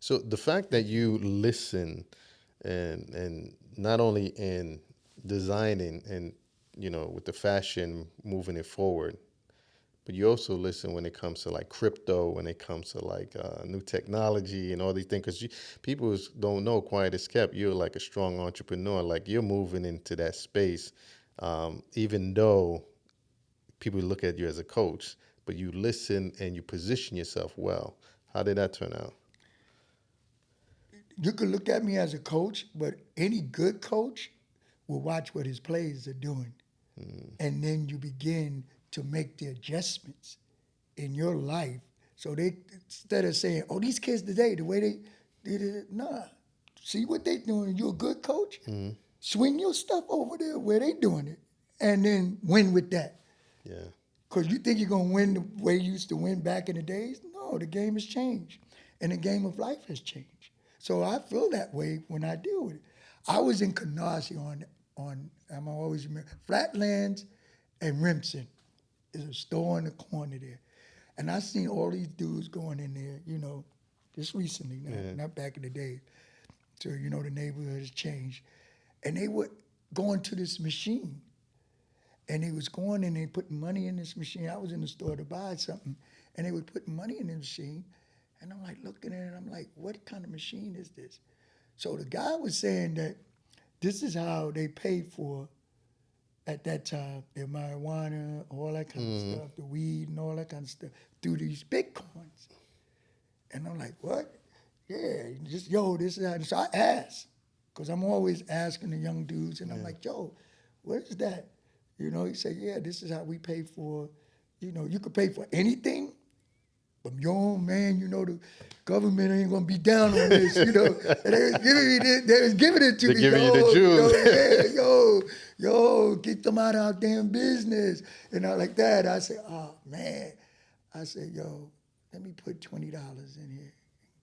So the fact that you listen and not only in designing and with the fashion moving it forward, but you also listen when it comes to like crypto, when it comes to like new technology and all these things. Because people don't know, quiet as kept, you're like a strong entrepreneur. Like you're moving into that space, even though people look at you as a coach, but you listen and you position yourself well. How did that turn out? You could look at me as a coach, but any good coach will watch what his players are doing. And then you begin to make the adjustments in your life. So they, instead of saying, oh, these kids today, the way they did it, nah. See what they doing. You're a good coach. Swing your stuff over there where they doing it. And then win with that. Yeah. Because you think you're going to win the way you used to win back in the days? No, the game has changed. And the game of life has changed. So I feel that way when I deal with it. I was in Canarsie on I'm always remember, Flatlands and Remsen. There's a store in the corner there. And I seen all these dudes going in there, just recently, not back in the day. So, the neighborhood has changed. And they were going to this machine. And they was going and they putting money in this machine. I was in the store to buy something, and they were putting money in the machine. And I'm like looking at it, I'm like, what kind of machine is this? So the guy was saying that this is how they paid for, at that time, their marijuana, all that kind of stuff, the weed and all that kind of stuff, through these Bitcoins. And I'm like, what? Yeah, this is how. So I asked, because I'm always asking the young dudes, and I'm like, yo, what is that? He said, yeah, this is how we pay for, you could pay for anything. But yo, man, the government ain't gonna be down on this, And they was giving it to They're me, giving you the juice. get them out of our damn business. And I like that. I said, oh man. I said, yo, let me put $20 in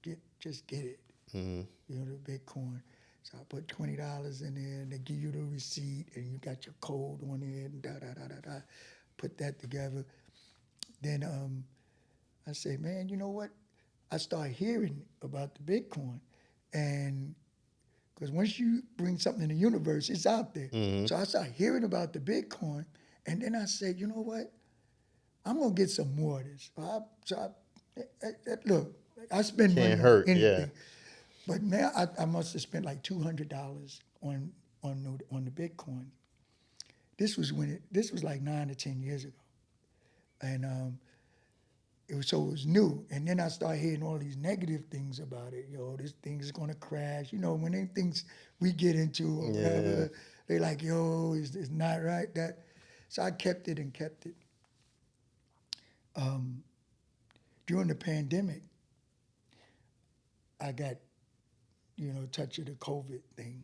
here. Just get it. The Bitcoin. So I put $20 in there, and they give you the receipt, and you got your code on it, and da. Put that together. Then I say, man, you know what? I start hearing about the Bitcoin, and because once you bring something in the universe, it's out there. So I start hearing about the Bitcoin, and then I said, you know what? I'm gonna get some more of this. Look, I spend money Can't on hurt. anything, Yeah. but now I must have spent like $200 on the Bitcoin. This was like 9 or 10 years ago, and it was new. And then I started hearing all these negative things about it. This thing is gonna crash. When they things we get into or whatever, they like, it's not right. So I kept it and kept it. During the pandemic, I got, touch of the COVID thing.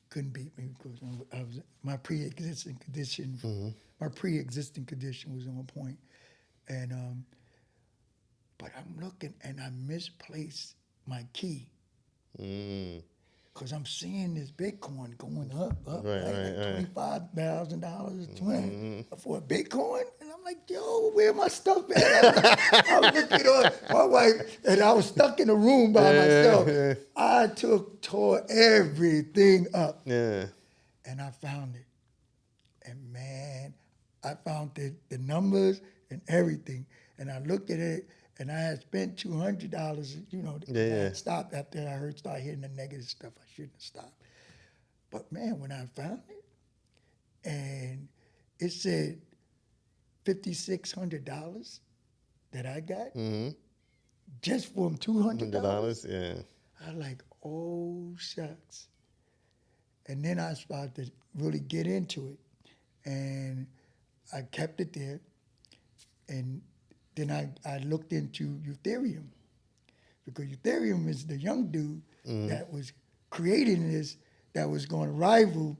Couldn't beat me because my pre-existing condition. My pre-existing condition was on point, and but I'm looking and I misplaced my key because I'm seeing this Bitcoin going up, like $25,000 for a Bitcoin, and I'm like, yo, where my stuff at? I was looking on my wife, and I was stuck in a room by myself. I tore everything up, and I found it, and man, I found the numbers and everything, and I looked at it. And I had spent $200, I had stopped after I started hearing the negative stuff. I shouldn't have stopped. But man, when I found it, and it said $5,600 that I got just from $200. Yeah. I was like, oh shucks. And then I started to really get into it, and I kept it there, and then I looked into Ethereum, because Ethereum is the young dude that was creating this, that was going to rival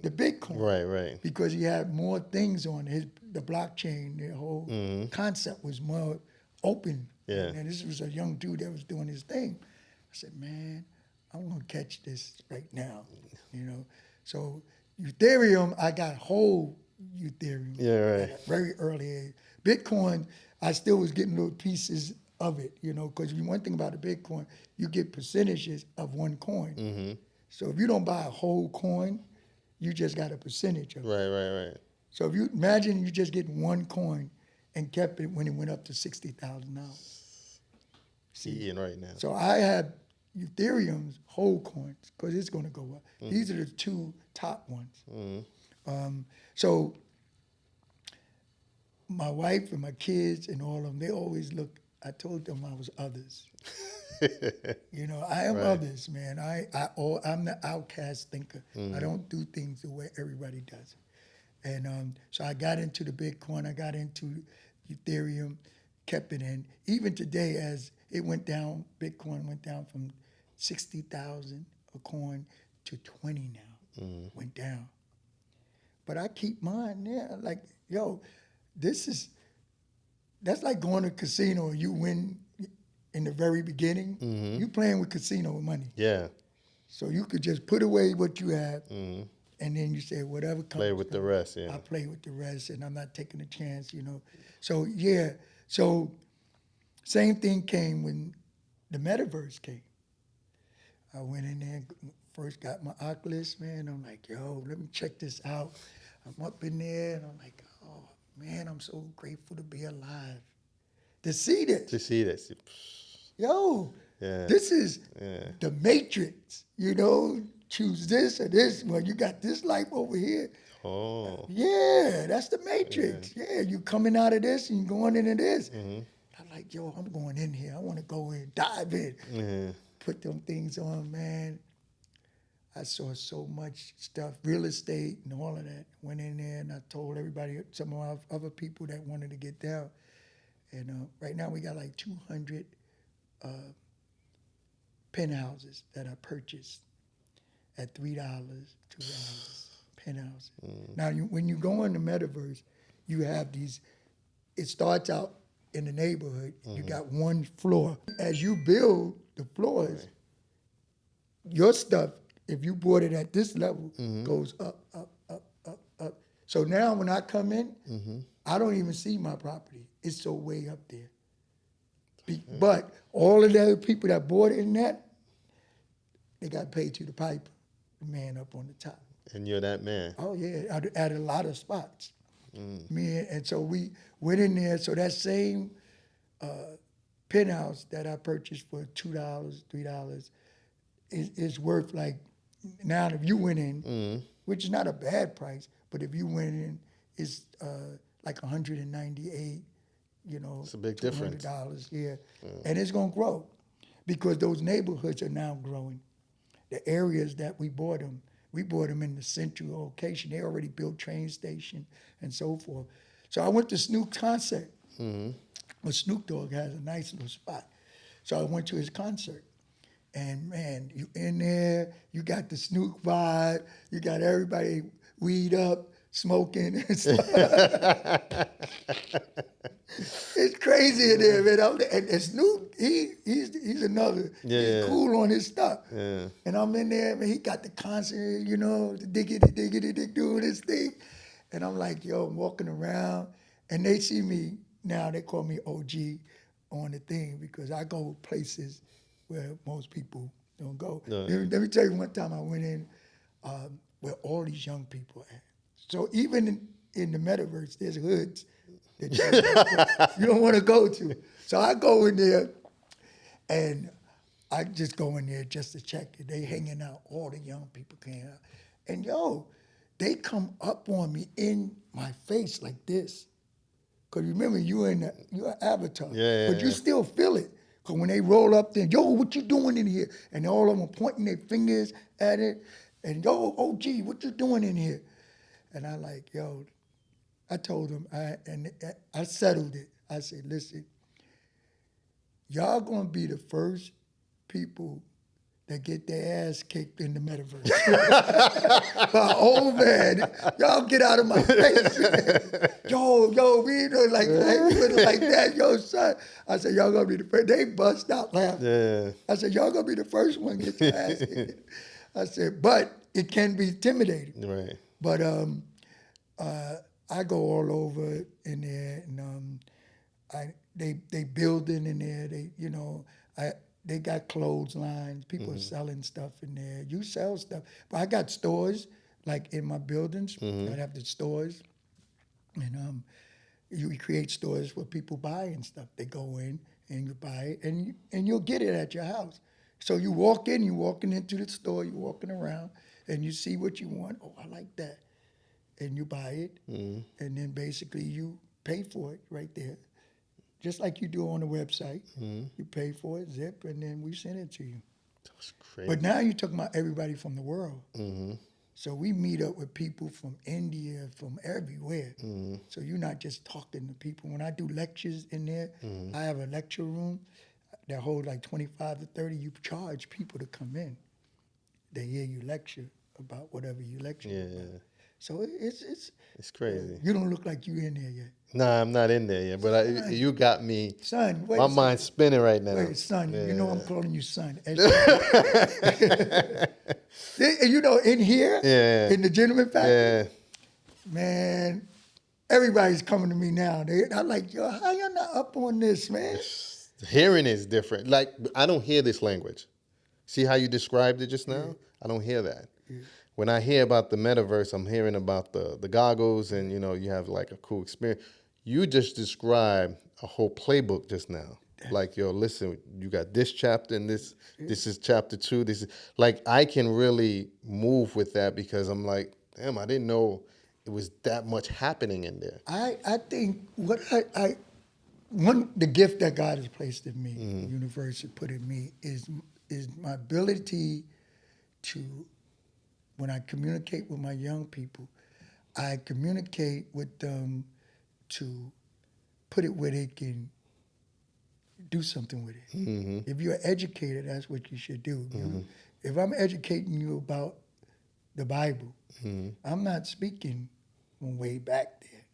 the Bitcoin. Right. Because he had more things on the blockchain, the whole concept was more open. Yeah. And this was a young dude that was doing his thing. I said, man, I'm going to catch this right now, So Ethereum, I got whole Ethereum Yeah, right. at a very early age. Bitcoin, I still was getting little pieces of it, because one thing about a Bitcoin, you get percentages of one coin. Mm-hmm. So if you don't buy a whole coin, you just got a percentage of it. Right. So if you imagine you just get one coin and kept it when it went up to $60,000. See, Eating right now. so I have Ethereum's whole coins because it's going to go up. These are the two top ones. So my wife and my kids and all of them, they always look. I told them I was others. I am Right. others, man. I'm the outcast thinker. I don't do things the way everybody does. And so I got into the Bitcoin. I got into Ethereum, kept it in. Even today, as it went down, Bitcoin went down from 60,000 a coin to 20 now. Went down. But I keep mine there. Like, that's like going to a casino and you win in the very beginning. You playing with casino money. Yeah. So you could just put away what you have and then you say, whatever comes. Play with the rest, yeah. I play with the rest and I'm not taking a chance, So, yeah. So, same thing came when the metaverse came. I went in there, first got my Oculus, man. I'm like, let me check this out. I'm up in there and I'm like, oh, man, I'm so grateful to be alive. To see this. To see this. Yeah. This is the Matrix, choose this or this. Well, you got this life over here. Oh. Yeah, that's the Matrix. Yeah, you coming out of this and you going into this. I'm like, I'm going in here. I want to go in, dive in, put them things on, man. I saw so much stuff, real estate and all of that. Went in there and I told everybody, some of our other people that wanted to get down. And right now we got like 200 penthouses that I purchased at $3, $2 penthouses. Now, when you go in the metaverse, you have these. It starts out in the neighborhood. You got one floor. As you build the floors, your stuff, if you bought it at this level, goes up, up, up, up, up. So now when I come in, I don't even see my property. It's so way up there. But all of the other people that bought it in that, they got paid to the piper, the man up on the top. And you're that man. Oh, yeah, at a lot of spots. And so we went in there. So that same penthouse that I purchased for $2, $3 is worth like, now if you went in, which is not a bad price, but if you went in, it's like 198, It's a big difference. $200, yeah. And it's going to grow because those neighborhoods are now growing. The areas that we bought them in the central location. They already built train station and so forth. So I went to Snoop's concert. Well, Snoop Dogg has a nice little spot. So I went to his concert. And man, you in there, you got the Snoop vibe, you got everybody weed up, smoking and stuff. It's crazy in there, man. And Snoop, he's another. He's cool on his stuff. Yeah. And I'm in there, man. He got the concert, the diggity, doing his thing. And I'm like, I'm walking around, and they see me now. They call me OG on the thing because I go places where most people don't go. No. Let me tell you one time I went in where all these young people are at. So even in the metaverse, there's hoods that you don't want to go to. So I go in there, and I just go in there just to check it. They hanging out. All the young people came out. And they come up on me in my face like this. Because remember, you're an avatar. But you still feel it. Because when they roll up there, what you doing in here? And all of them are pointing their fingers at it. And OG, what you doing in here? And I like, I told them, I settled it. I said, listen, y'all gonna be the first people that get their ass kicked in the metaverse. My old man, y'all get out of my face. We look like that, son. I said, y'all gonna be the first. They bust out laughing. Yeah. I said, y'all gonna be the first one to get your ass kicked. I said, but it can be intimidating. Right. But I go all over in there, and they building in there. They got clotheslines. People are selling stuff in there. You sell stuff, but I got stores like in my buildings. I have the stores, and you create stores where people buy and stuff. They go in and you buy it, and you'll get it at your house. So you walk in, you're walking into the store, you're walking around, and you see what you want. Oh, I like that, and you buy it, and then basically you pay for it right there, just like you do on the website. You pay for it, zip, and then we send it to you. That's crazy. But now you're talking about everybody from the world. So we meet up with people from India, from everywhere. So you're not just talking to people. When I do lectures in there, I have a lecture room that holds like 25 to 30. You charge people to come in. They hear you lecture about whatever you lecture about. So It's crazy. You don't look like you in there yet. Nah, I'm not in there yet, but you got me. Son, wait. My mind's spinning right now. Wait, son, Yeah. you know I'm calling you son. And you know, in here, in the gentleman factory, man, everybody's coming to me now. I'm like, yo, how you not up on this, man? Hearing is different. Like, I don't hear this language. See how you described it just now? I don't hear that. When I hear about the metaverse, I'm hearing about the goggles and, you have like a cool experience. You just described a whole playbook just now. Like, yo, listen, you got this chapter and this is chapter 2. This is like, I can really move with that because I'm like, damn, I didn't know it was that much happening in there. I think what the gift that God has placed in me, the universe has put in me, is my ability to, when I communicate with my young people, I communicate with them to put it where they can do something with it. If you're educated, that's what you should do. If I'm educating you about the Bible, I'm not speaking from way back there.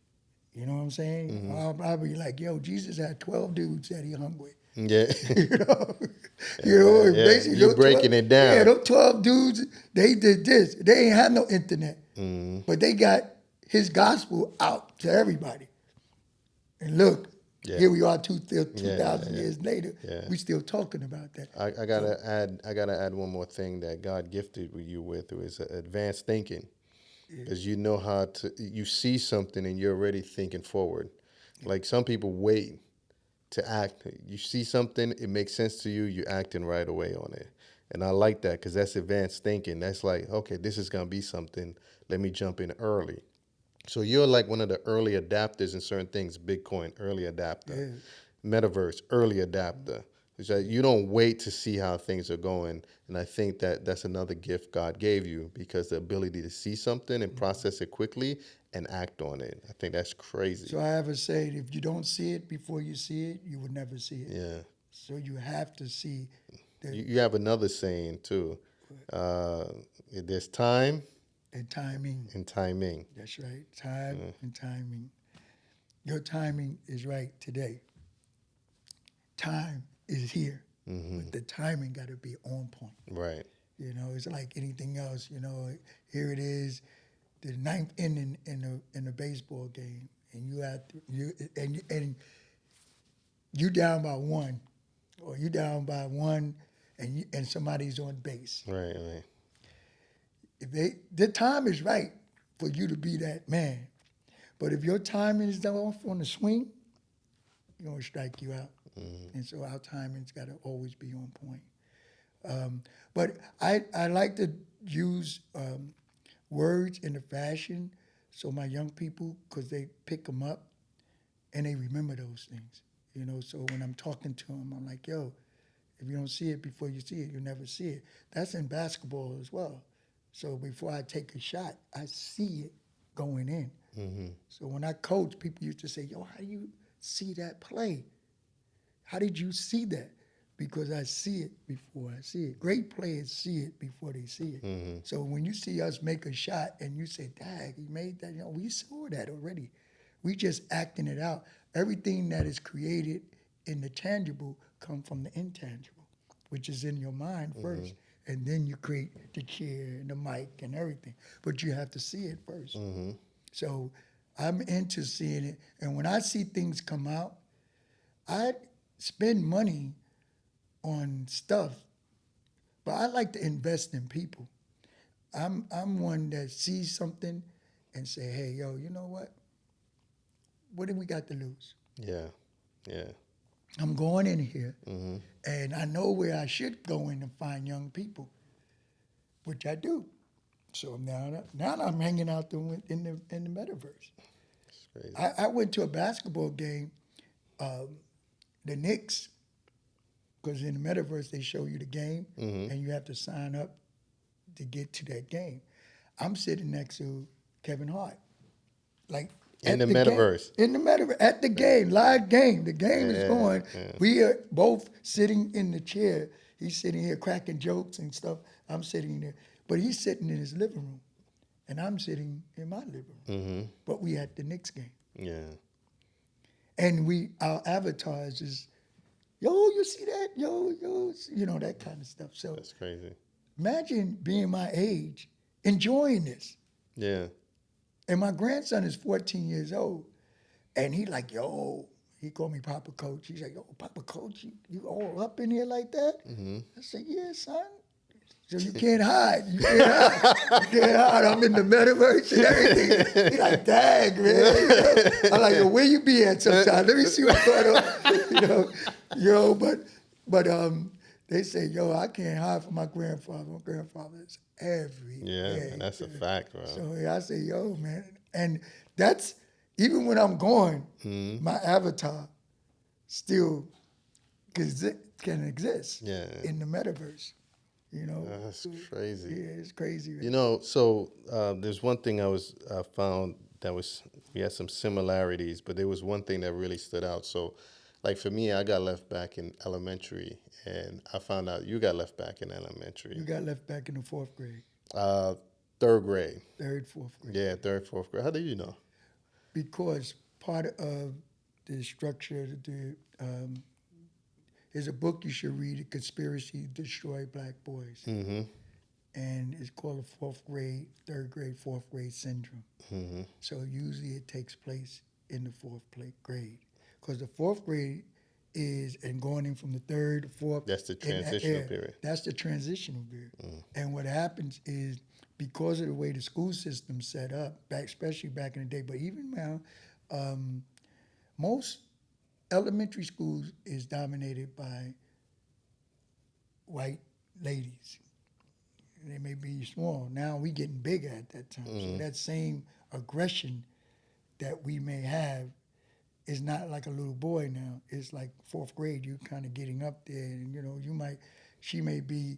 You know what I'm saying? I'll be like, yo, Jesus had 12 dudes that he hung with. Yeah. Basically, You're breaking it down. Yeah, those 12 dudes, they did this. They ain't have no internet. But they got his gospel out to everybody. And look, here we are 2,000 years later. We still talking about that. I gotta add one more thing that God gifted you with, is advanced thinking. Because you know how you see something and you're already thinking forward. Like some people wait to act. You see something, it makes sense to you, you're acting right away on it. And I like that because that's advanced thinking. That's like, okay, this is going to be something. Let me jump in early. So you're like one of the early adapters in certain things. Bitcoin, early adapter. Metaverse, early adapter. It's like you don't wait to see how things are going. And I think that that's another gift God gave you, because the ability to see something and process it quickly and act on it. I think that's crazy. So I ever say, if you don't see it before you see it, you would never see it. Yeah. So you have to see. You have another saying too. There's time And timing. and timing. That's right. Time and timing. Your timing is right today. Time is here. But the timing got to be on point. Right. It's like anything else. Here it is, the ninth inning in a baseball game, and you down by one, or you down by one, and somebody's on base. Right. If the time is right for you to be that man, but if your timing is off on the swing, you're gonna strike you out. And so our timing's got to always be on point. But I like to use words in a fashion so my young people, because they pick them up and they remember those things. So when I'm talking to them, I'm like, yo, if you don't see it before you see it, you'll never see it. That's in basketball as well. So before I take a shot, I see it going in. So when I coach, people used to say, yo, how do you see that play? How did you see that? Because I see it before I see it. Great players see it before they see it. So when you see us make a shot and you say, dag, he made that, we saw that already. We just acting it out. Everything that is created in the tangible come from the intangible, which is in your mind first. And then you create the chair and the mic and everything. But you have to see it first. So I'm into seeing it. And when I see things come out, I spend money on stuff, but I like to invest in people. I'm one that sees something and say, hey, yo, you know what? What do we got to lose? Yeah. Yeah. I'm going in here, Mm-hmm. and I know where I should go in and find young people, which I do. So now I'm hanging out in the metaverse. It's crazy. I went to a basketball game, the Knicks, because in the metaverse they show you the game, Mm-hmm. and you have to sign up to get to that game. I'm sitting next to Kevin Hart, like In at the the game, metaverse. in the metaverse, at the game, live game. The game is Yeah. going. Yeah. We are both sitting in the chair. He's sitting here cracking jokes and stuff. I'm sitting there, but he's sitting in his living room, and I'm sitting in my living room. Mm-hmm. But we at the Knicks game, Yeah. and our avatars is, yo, you see that, yo, that kind of stuff. So That's crazy. imagine being my age, enjoying this. Yeah. And my grandson is 14 years old. And he like, yo, he called me Papa Coach. He's like, yo, Papa Coach, you all up in here like that? Mm-hmm. I said, yeah, son. So you can't hide. You can't hide. You can't hide. I'm in the metaverse and everything. He like, dang, man. I'm like, yo, where you be at sometime? Let me see what's going on. But they say, yo, I can't hide from my grandfather. My grandfather is every Yeah. day. And that's a fact, bro. So yeah, I say, yo, man. And that's, even when I'm going, Mm-hmm. my avatar still can exist Yeah. in the metaverse. You know, That's crazy. yeah, it's crazy. You know, so there's one thing I found that was we had some similarities, but there was one thing that really stood out. So, like for me, I got left back in elementary, and I found out you got left back in You elementary. got left back in the fourth grade, Uh, third grade. third, fourth grade, Yeah, third, fourth grade. How do you know? because part of the structure, there's a book you should read, "A Conspiracy to Destroy Black Boys," Mm-hmm. and it's called the third grade, fourth grade syndrome. Mm-hmm. So usually it takes place in the grade, because the fourth grade is and going in from the third to fourth. That's the in that transitional area, period. That's the transitional period. And what happens is because of the way the school system's set up, especially back in the day, but even now, most elementary schools is dominated by white ladies. They may be small. Now we getting bigger at that time. So that same aggression that we may have is not like a little boy now. It's like fourth grade. You kind of getting up there, and she may be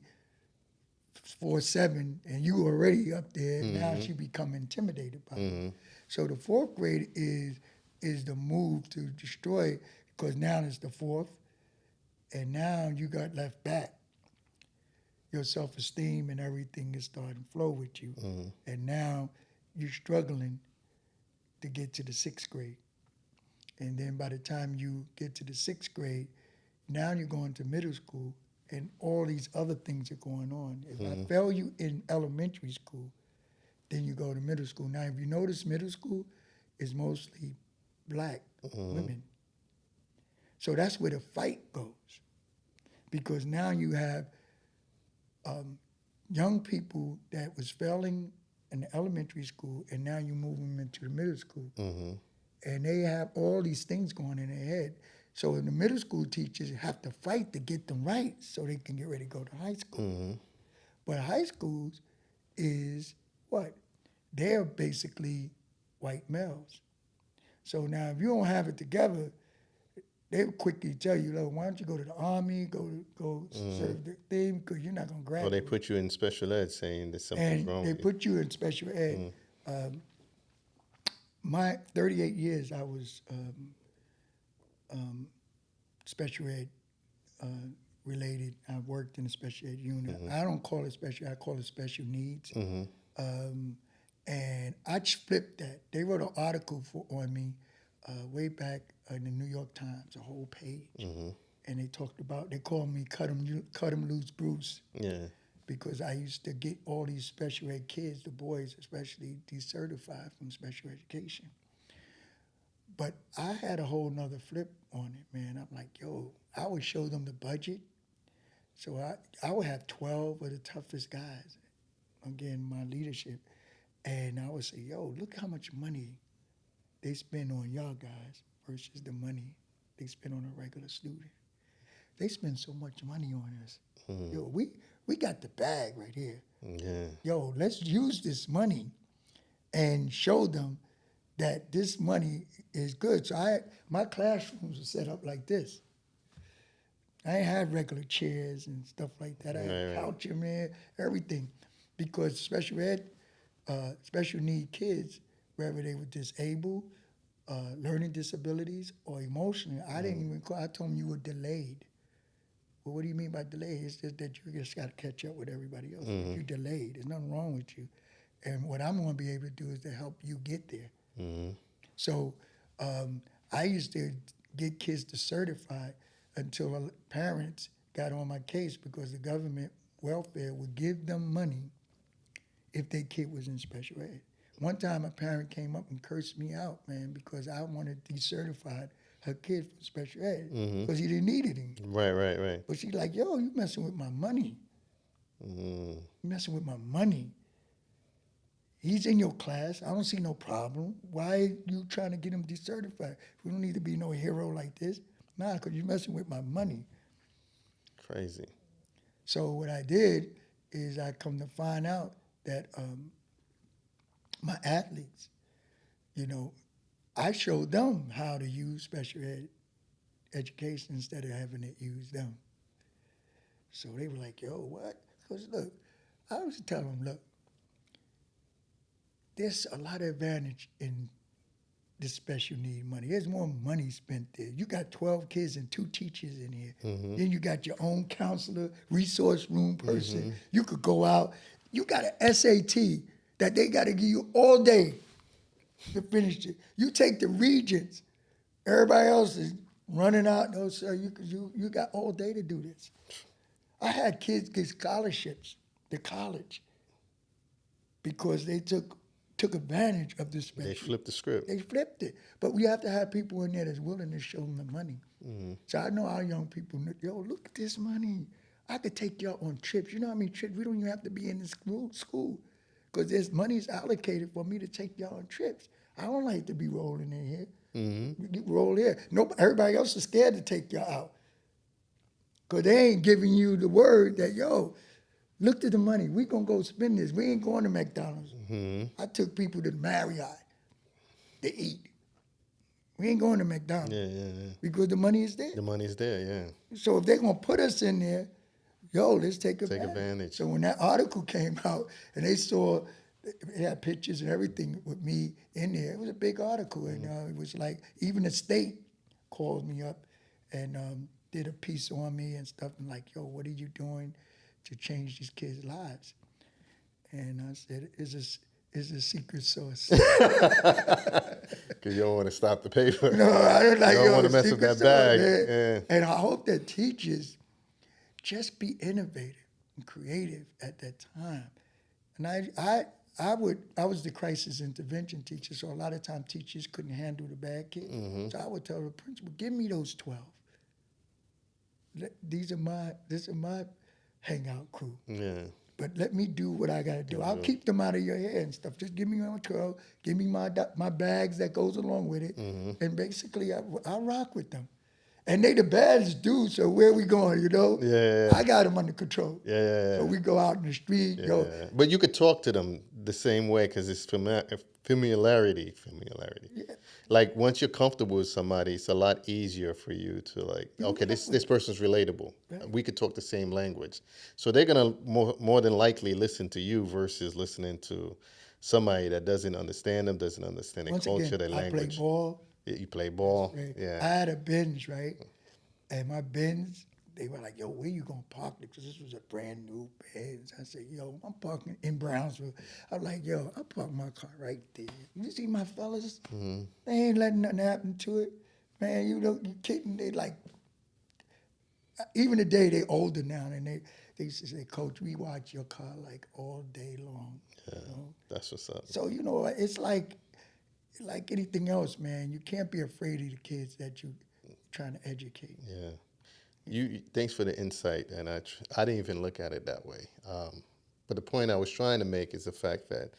4'7", and you already up there. Now she become intimidated by it. So the fourth grade is the move to destroy, because now it's the fourth, and now you got left back. Your self-esteem and everything is starting to flow with you. And now you're struggling to get to the sixth grade. And then by the time you get to the sixth grade, now you're going to middle school, and all these other things are going on. If I fail you in elementary school, then you go to middle school. Now, if you notice, middle school is mostly black women. So that's where the fight goes. Because now you have young people that was failing in the elementary school, and now you move them into the middle school. Mm-hmm. And they have all these things going in their head. So the middle school teachers have to fight to get them right so they can get ready to go to high school. Mm-hmm. But high schools is what? They're basically white males. So now if you don't have it together, they would quickly tell you, look, why don't you go to the Army, go serve the thing, because you're not going to Well, graduate. they put you in special ed saying that something's And wrong they with you. put you in special ed. My 38 years, I was special ed related. I worked in a special ed unit. I don't call it special, I call it special needs. And I just flipped that. They wrote an article on me way back in the New York Times, a whole page. And they called me Cut 'em Loose Bruce, Yeah. because I used to get all these special ed kids, the boys especially, decertified from special education. But I had a whole nother flip on it, man. I'm like, yo, I would show them the budget. So I would have 12 of the toughest guys, again, my leadership. And I would say, yo, look how much money they spend on y'all guys versus the money they spend on a regular student. They spend so much money on us. Yo, we got the bag right here. Yeah. Yo, let's use this money and show them that this money is good. So my classrooms were set up like this. I ain't had regular chairs and stuff like that. I had couch in there, everything, because special need kids, whether they were disabled, learning disabilities, or emotional, I didn't even call. I told them you were delayed. Well, what do you mean by delayed? It's just that you just got to catch up with everybody else. You're delayed. There's nothing wrong with you. And what I'm going to be able to do is to help you get there. So I used to get kids to certify until parents got on my case because the government welfare would give them money if their kid was in special ed. One time a parent came up and cursed me out, man, because I wanted to decertify her kid from special ed because he didn't need it anymore. Right. But she's like, yo, you messing with my money. You messing with my money. He's in your class. I don't see no problem. Why are you trying to get him decertified? We don't need to be no hero like this. Nah, because you're messing with my money. Crazy. So what I did is I come to find out that my athletes, you know, I showed them how to use special ed education instead of having it use them. So they were like, yo, what? Because look, I was telling them, look, there's a lot of advantage in this special need money. There's more money spent there. You got 12 kids and 2 teachers in here. Then you got your own counselor, resource room person. You could go out. You got an SAT that they got to give you all day to finish it. You take the regents. Everybody else is running out. No, sir, you got all day to do this. I had kids get scholarships to college because they took advantage of this special. They flipped the script. They flipped it. But we have to have people in there that's willing to show them the money. So I know our young people, yo, look at this money. I could take y'all on trips. You know how many trips? We don't even have to be in the school because there's money's allocated for me to take y'all on trips. I don't like to be rolling in here. You roll here. Nope, everybody else is scared to take y'all out because they ain't giving you the word that, yo, look at the money. We gonna go spend this. We ain't going to McDonald's. I took people to Marriott to eat. We ain't going to McDonald's. Yeah. Because the money is there. The money's there, yeah. So if they're gonna put us in there, yo, let's take advantage. Take advantage. So when that article came out and they saw, it had pictures and everything with me in there, it was a big article. And it was like, even the state called me up and did a piece on me and stuff. And like, yo, what are you doing to change these kids' lives? And I said, it's a secret sauce. Because you don't want to stop the paper. No, I don't like, you don't want to mess with that bag. Yeah. And I hope that teachers just be innovative and creative at that time. And I was the crisis intervention teacher, so a lot of times teachers couldn't handle the bad kids. So I would tell the principal, give me those 12. This is my hangout crew. Yeah. But let me do what I got to do. I'll keep them out of your hair and stuff. Just give me my 12. Give me my bags that goes along with it. And basically, I'll rock with them. And they the baddest dudes, so where we going, you know? Yeah. I got them under control. Yeah. So we go out in the street. Yeah. Go. But you could talk to them the same way because it's familiarity. Yeah. Like once you're comfortable with somebody, it's a lot easier for you to like, okay, this person's relatable. Right. We could talk the same language. So they're going to more than likely listen to you versus listening to somebody that doesn't understand them, doesn't understand their culture, their language. I play ball. You play ball. Right. Yeah. I had a Benz, right? And my Benz, they were like, yo, where you going to park it? Because this was a brand new Benz. I said, yo, I'm parking in Brownsville. I'm like, yo, I parked my car right there. You see my fellas? They ain't letting nothing happen to it. Man, you kidding? They like, even today, they older now, and they used to say, Coach, we watch your car like all day long. Yeah, you know? that's what's up. So, it's like, like anything else, man, you can't be afraid of the kids that you trying to educate. Yeah. Thanks for the insight, and I didn't even look at it that way. But the point I was trying to make is the fact that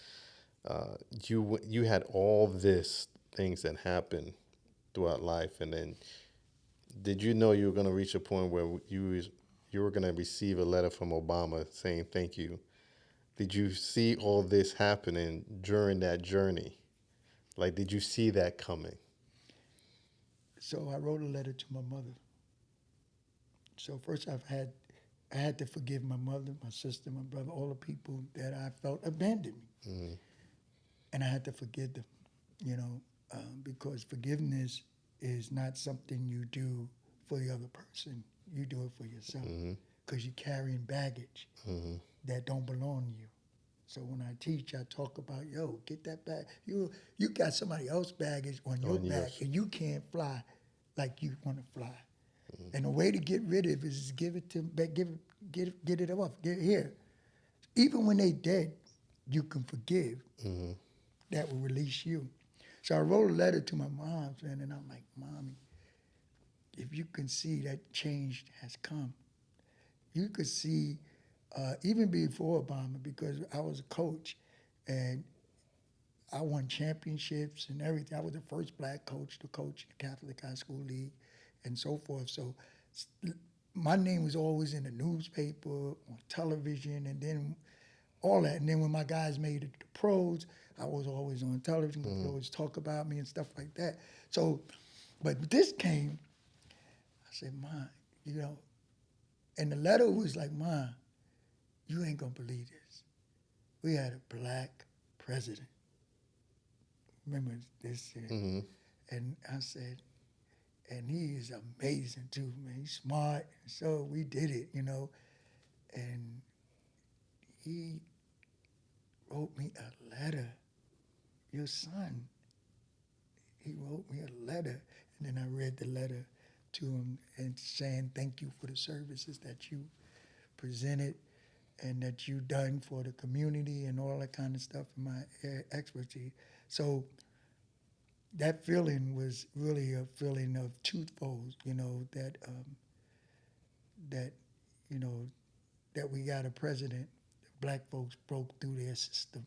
you had all this things that happened throughout life, and then did you know you were going to reach a point where you were going to receive a letter from Obama saying thank you? Did you see all this happening during that journey? Like, did you see that coming? So I wrote a letter to my mother. So first I had to forgive my mother, my sister, my brother, all the people that I felt abandoned me. Mm-hmm. And I had to forgive them, because forgiveness is not something you do for the other person. You do it for yourself Mm-hmm. because you're carrying baggage Mm-hmm. that don't belong to you. So when I teach, I talk about, get that bag. You got somebody else's baggage on your On back, yours. and you can't fly like you want to fly. And the way to get rid of it is give it to get it off. Get it here. Even when they dead, you can forgive. Mm-hmm. That will release you. So I wrote a letter to my mom, and I'm like, Mommy, if you can see that change has come, you could see even before Obama, because I was a coach, and I won championships and everything. I was the first black coach to coach the Catholic High School League and so forth. So my name was always in the newspaper, on television, and then all that. And then when my guys made it to the pros, I was always on television. People always talk about me and stuff like that. So, but this came, I said, Ma, and the letter was like, Ma, you ain't gonna believe this. We had a black president. Remember this? Mm-hmm. And I said, and he is amazing too, man. He's smart. So we did it, And he wrote me a letter. Your son, he wrote me a letter. And then I read the letter to him and saying thank you for the services that you presented and that you done for the community and all that kind of stuff in my expertise. So that feeling was really a feeling of twofold, that you know that we got a president. Black folks broke through their system,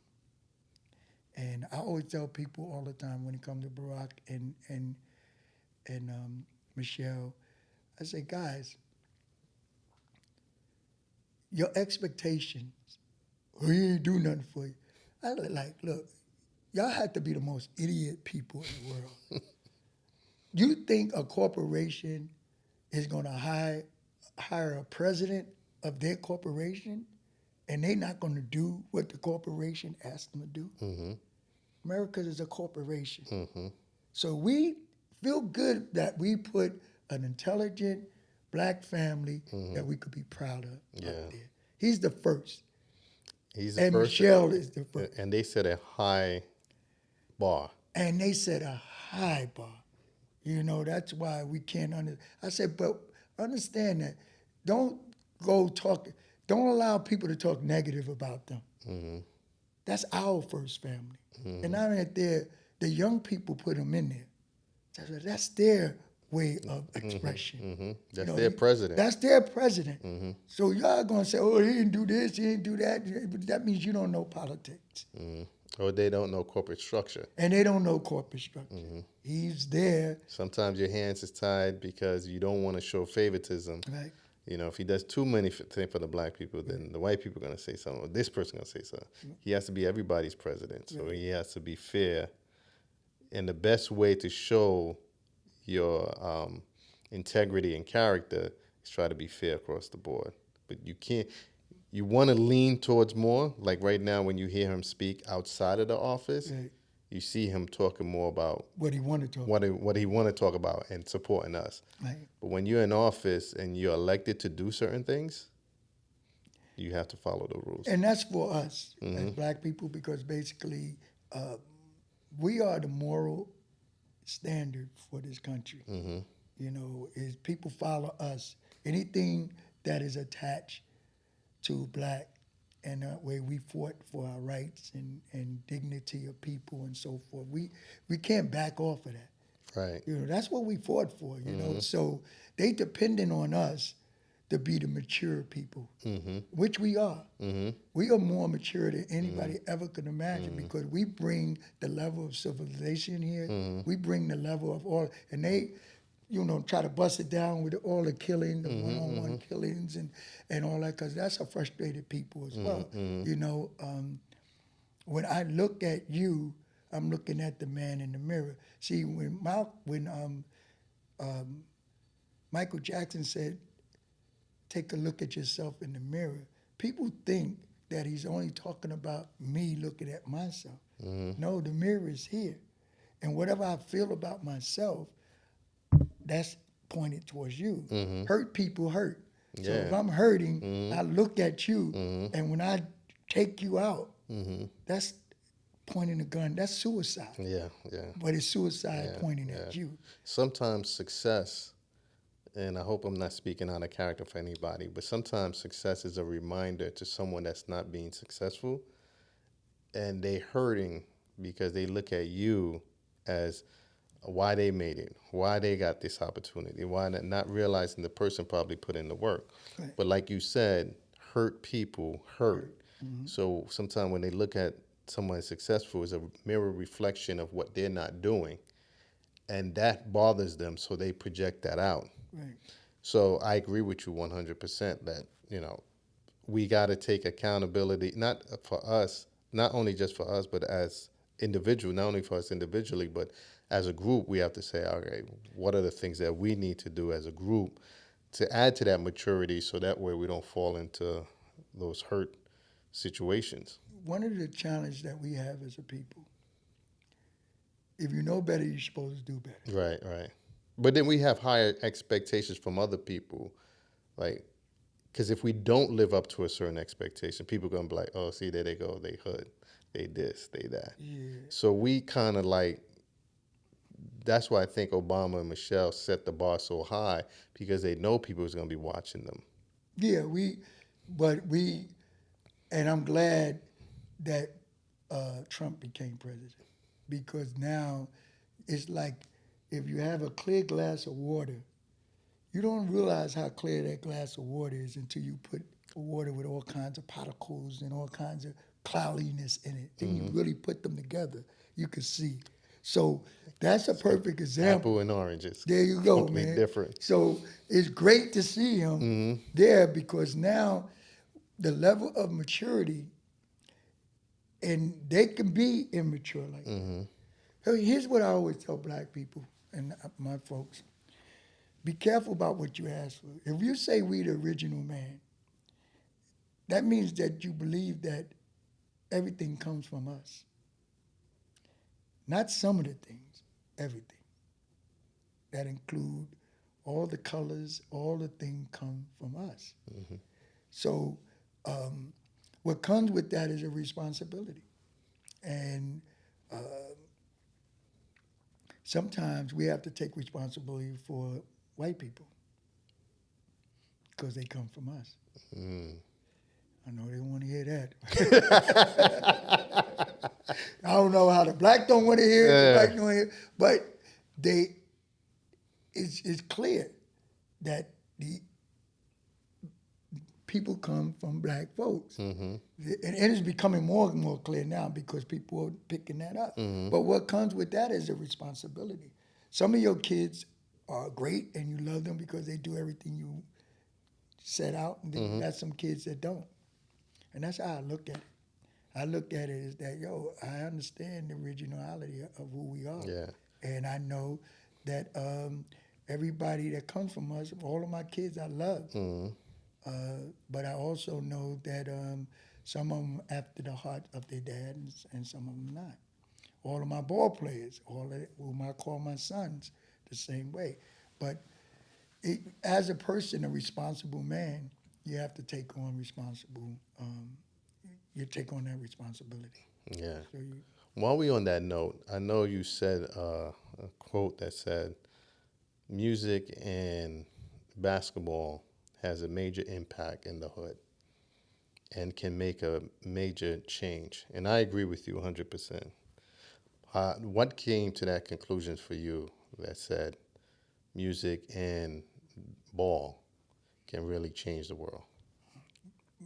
and I always tell people all the time when it comes to Barack and Michelle, I say, guys, your expectations, he ain't do nothing for you. I like, look, y'all have to be the most idiot people in the world. You think a corporation is going to hire a president of their corporation and they're not going to do what the corporation asked them to do? Mm-hmm. America is a corporation. Mm-hmm. So we feel good that we put an intelligent black family that we could be proud of up there. He's the first. He's the And first, Michelle is the first. and they set a high bar. And they set a high bar. That's why we can't I said, but understand that. Don't don't allow people to talk negative about them. Mm-hmm. That's our first family. Mm-hmm. And now that the young people put them in there. That's their way of expression. Mm-hmm. That's their president. That's their president. Mm-hmm. So y'all gonna say, oh, he didn't do this, he didn't do that. But that means you don't know politics. Mm-hmm. Or they don't know corporate structure. And they don't know corporate structure. Mm-hmm. He's there. Sometimes your hands is tied because you don't want to show favoritism. Right. If he does too many things for the black people, then the white people are going to say something, or this person going to say something. He has to be everybody's president, so he has to be fair. And the best way to show your integrity and character is try to be fair across the board. But you can't. You want to lean towards more. Like right now, when you hear him speak outside of the office, Right. you see him talking more about What he wanted to talk what he want to talk about and supporting us. Right. But when you're in office and you're elected to do certain things, you have to follow the rules. And that's for us as black people, because basically we are the moral standard for this country. Is people follow us. Anything that is attached to black and that way we fought for our rights and dignity of people and so forth. We can't back off of that. Right. You know, that's what we fought for, you Mm-hmm. know. So they depending on us to be the mature people, Mm-hmm. which we are. Mm-hmm. We are more mature than anybody ever could imagine because we bring the level of civilization here. We bring the level of all, and they, you know, try to bust it down with all the killing, the one-on-one killings and all that, because that's a frustrated people as well. You know, when I look at you, I'm looking at the man in the mirror. See, when Michael Jackson said, take a look at yourself in the mirror, people think that he's only talking about me looking at myself. No, the mirror is here. And whatever I feel about myself, that's pointed towards you. Hurt people hurt. So if Yeah. I'm hurting, I look at you, and when I take you out, that's pointing a gun. That's suicide. Yeah. Yeah. But it's suicide Yeah. pointing Yeah. at you. Sometimes success, and I hope I'm not speaking out of character for anybody, but sometimes success is a reminder to someone that's not being successful, and they hurting because they look at you as why they made it, why they got this opportunity, why not realizing the person probably put in the work. Right. But like you said, hurt people hurt. So sometimes when they look at someone successful, it's a mirror reflection of what they're not doing, and that bothers them, so they project that out. Right. So I agree with you 100% that, we got to take accountability, not for us, not only just for us, but as individual, not only for us individually, but as a group, we have to say, okay, what are the things that we need to do as a group to add to that maturity so that way we don't fall into those hurt situations. One of the challenges that we have as a people, if you know better, you're supposed to do better. Right, right. But then we have higher expectations from other people, like, because if we don't live up to a certain expectation, people gonna be like, "Oh, see, there they go, they hood, they this, they that." Yeah. So we kind of like. That's why I think Obama and Michelle set the bar so high because they know people is gonna be watching them. Yeah, and I'm glad that Trump became president because now it's like if you have a clear glass of water, you don't realize how clear that glass of water is until you put water with all kinds of particles and all kinds of cloudiness in it. Then you really put them together, you can see. So that's a perfect example. Apple and oranges. There you go, Totally man. different. So it's great to see him there because now the level of maturity, and they can be immature like that. So here's what I always tell black people and my folks. Be careful about what you ask for. If you say we the original man, that means that you believe that everything comes from us. Not some of the things, everything. That include all the colors, all the things come from us. So what comes with that is a responsibility. And sometimes we have to take responsibility for white people because they come from us. I know they don't want to hear that. I don't know how the black don't want to hear it, the white don't want to hear it, but it's clear that the people come from black folks. And it's becoming more and more clear now because people are picking that up. But what comes with that is a responsibility. Some of your kids are great and you love them because they do everything you set out, and then you got some kids that don't. And that's how I look at it. I look at it as that, I understand the originality of who we are. Yeah. And I know that everybody that comes from us, all of my kids I love. But I also know that some of them after the heart of their dad and some of them not. All of my ball players, all of whom I call my sons, the same way. But as a person, a responsible man, you have to take on you take on that responsibility. Yeah. So While we on that note, I know you said a quote that said, "Music and basketball has a major impact in the hood." and can make a major change. And I agree with you 100%. What came to that conclusion for you that said music and ball can really change the world?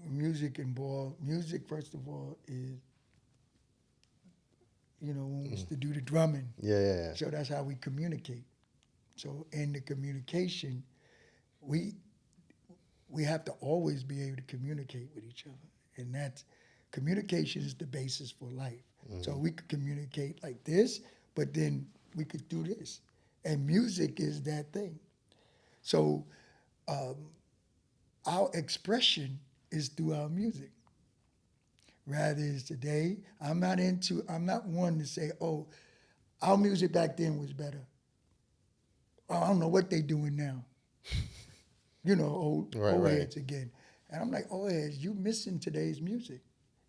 Music and ball. Music, first of all, is, when we used to do the drumming. Yeah, yeah, yeah. So that's how we communicate. So in the communication, we we have to always be able to communicate with each other. And that's communication is the basis for life. So we could communicate like this, but then we could do this. And music is that thing. So our expression is through our music. Rather is today, I'm not one to say, oh, our music back then was better. Oh, I don't know what they doing now. Old Right. heads again. And I'm like, old heads, you missing today's music.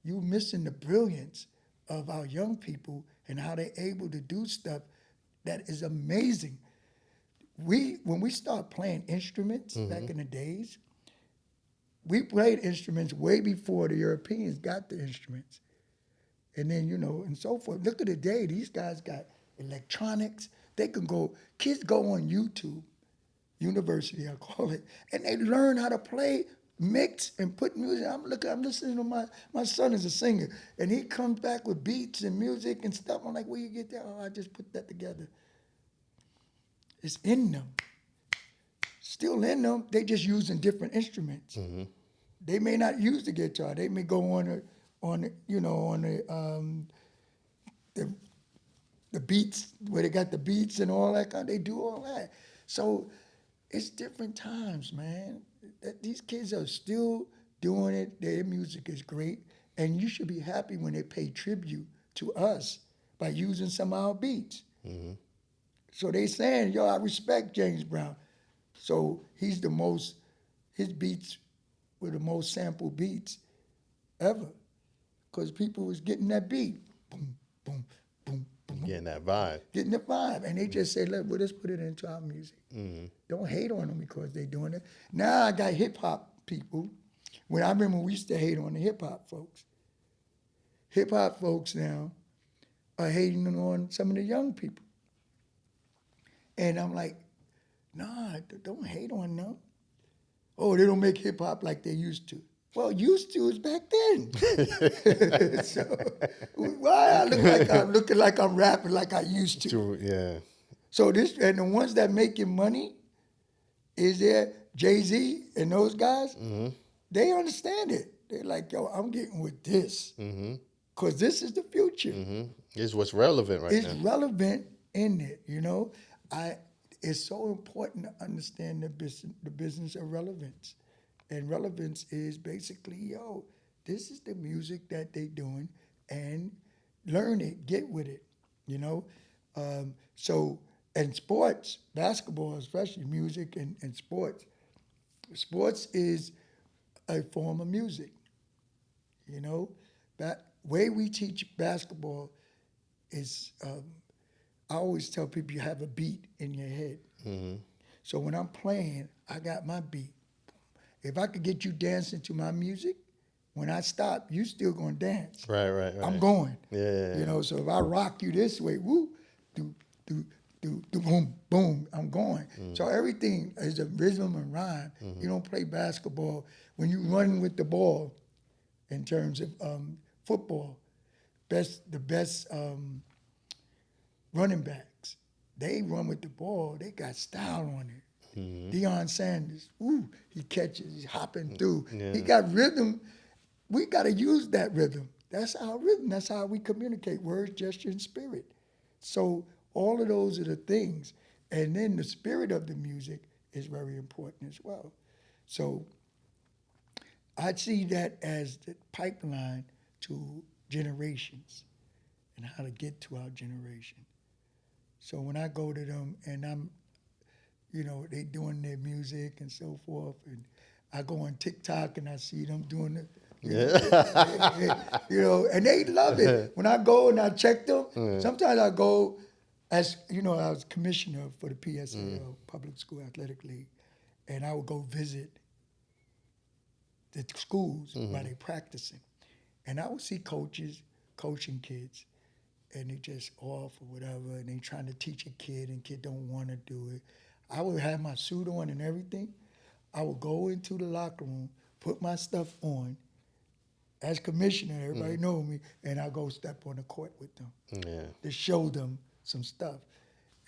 You missing the brilliance of our young people and how they're able to do stuff that is amazing. When we start playing instruments back in the days, we played instruments way before the Europeans got the instruments. And then, and so forth. Look at the day, these guys got electronics. Kids go on YouTube, university, I call it, and they learn how to play, mix, and put music. I'm listening to my son is a singer, and he comes back with beats and music and stuff. I'm like, where you get that? Oh, I just put that together. It's in them. Still in them. They just using different instruments. They may not use the guitar. They may go on the beats where they got the beats and all that kind. They do all that. So it's different times, man. These kids are still doing it. Their music is great, and you should be happy when they pay tribute to us by using some of our beats. So they saying, yo, I respect James Brown. So his beats were the most sampled beats ever, because people was getting that beat, boom, boom, boom, boom, Getting that vibe. getting the vibe, and they just say, look, well, let's put it into our music. Don't hate on them because they doing it. Now I got hip hop people. When I remember we used to hate on the hip hop folks. Hip hop folks now are hating on some of the young people. And I'm like, nah, don't hate on them. Oh, they don't make hip hop like they used to. Well, used to is back then. So why I look like I'm looking like I'm rapping like I used to? Yeah. So and the ones that making money is there Jay-Z and those guys. They understand it. They're like, yo, I'm getting with this because this is the future. It's what's relevant right It's now. relevant in it. It's so important to understand the business of relevance. And relevance is basically, yo, this is the music that they doing, and learn it, get with it, So, and sports, basketball especially, music and sports. Sports is a form of music, That way we teach basketball is, I always tell people you have a beat in your head. So when I'm playing, I got my beat. If I could get you dancing to my music, when I stop, you still gonna dance. Right. I'm going. Yeah. So if I rock you this way, woo, do, boom, boom, I'm going. So everything is a rhythm and rhyme. You don't play basketball when you run with the ball. In terms of football, the best running backs, they run with the ball. They got style on it. Deion Sanders, he catches, he's hopping through. Yeah. He got rhythm. We got to use that rhythm. That's our rhythm. That's how we communicate, words, gesture, and spirit. So all of those are the things. And then the spirit of the music is very important as well. So I see that as the pipeline to generations and how to get to our generation. So when I go to them and I'm, they doing their music and so forth, and I go on TikTok and I see them doing it, and they love it. When I go and I check them, sometimes I go as, I was commissioner for the PSAL, Public School Athletic League, and I would go visit the schools while they practicing. And I would see coaches coaching kids, and they just off or whatever, and they trying to teach a kid, and kid don't want to do it. I would have my suit on and everything. I would go into the locker room, put my stuff on. As commissioner, everybody know me, and I go step on the court with them Yeah. to show them some stuff.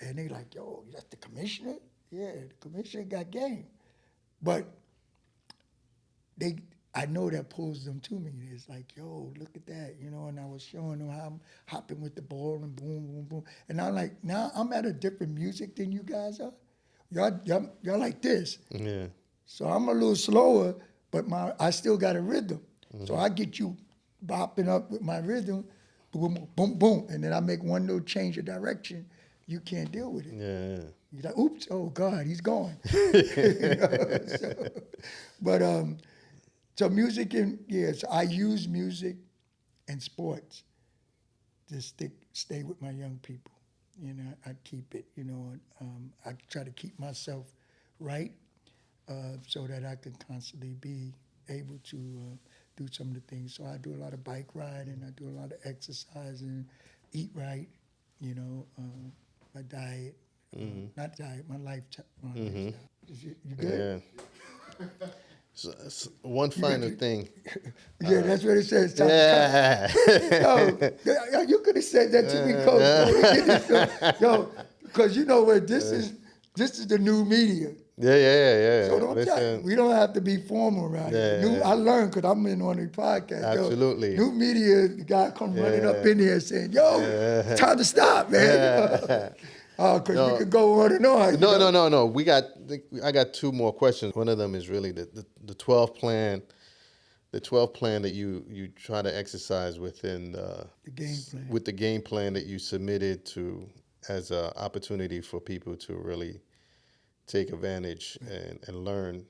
And they like, yo, that's the commissioner? Yeah, the commissioner got game. But I know that pulls them to me. It's like, yo, look at that, and I was showing them how I'm hopping with the ball and boom, boom, boom. And I'm like, now I'm at a different music than you guys are. Y'all like this. Yeah. So I'm a little slower, but I still got a rhythm. So I get you bopping up with my rhythm, boom, boom, boom, and then I make one little change of direction. You can't deal with it. Yeah. You're like, oops, oh God, he's gone. So music so I use music and sports to stay with my young people. I keep it. I try to keep myself right so that I can constantly be able to do some of the things. So I do a lot of bike riding. I do a lot of exercising, eat right. My diet, not diet, my lifestyle. You good? Yeah. So one final thing. Yeah, that's what it says. Time Yeah. to cut. Yo, you could have said that to me, coach. Yo, because you know what? This is the new media. Yeah. So we don't have to be formal around here. I learned because I'm in on the podcast. Absolutely. New media, the guy come running up in here saying, yo, time to stop, man. Because we could go on and on. No. I got two more questions. One of them is really the 12 plan. The 12 plan that you try to exercise within the game plan. With the game plan that you submitted to as an opportunity for people to really take advantage and learn,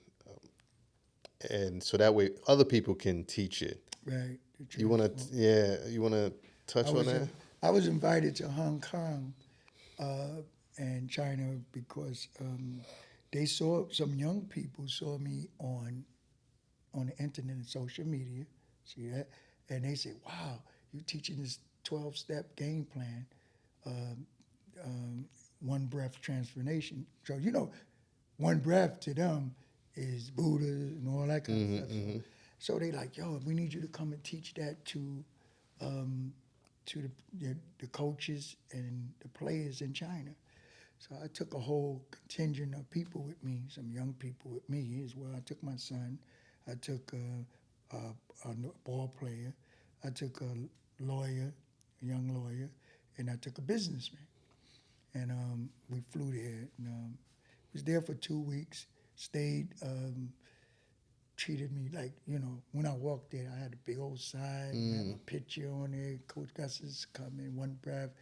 and so that way other people can teach it. Right. You want to touch on that? I was invited to Hong Kong and China because they some young people saw me on the internet and social media, see that, and they said, wow, you're teaching this 12-step game plan, one breath transformation. So, one breath to them is Buddha and all that kind of stuff. So they like, yo, we need you to come and teach that to the coaches and the players in China. So I took a whole contingent of people with me, some young people with me as well. I took my son. I took a ball player. I took a lawyer, a young lawyer, and I took a businessman. And we flew there. And, was there for 2 weeks. Stayed. Treated me like, when I walked there, I had a big old sign, had my picture on there. Coach Gustus coming, one breath,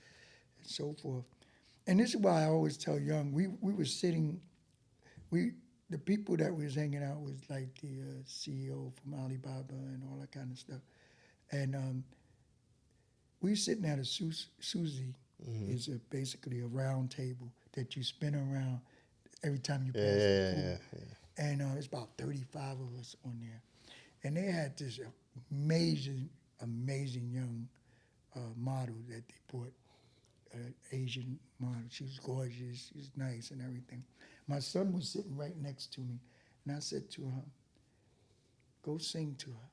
and so forth. And this is why I always tell young. We were sitting. The people that we was hanging out was like the CEO from Alibaba and all that kind of stuff. And we were sitting at a Suzy. It's basically a round table that you spin around every time you pass the food. Yeah. And it's about 35 of us on there. And they had this amazing young model that they brought, Asian model. She was gorgeous, she was nice and everything. My son was sitting right next to me, and I said to her, go sing to her.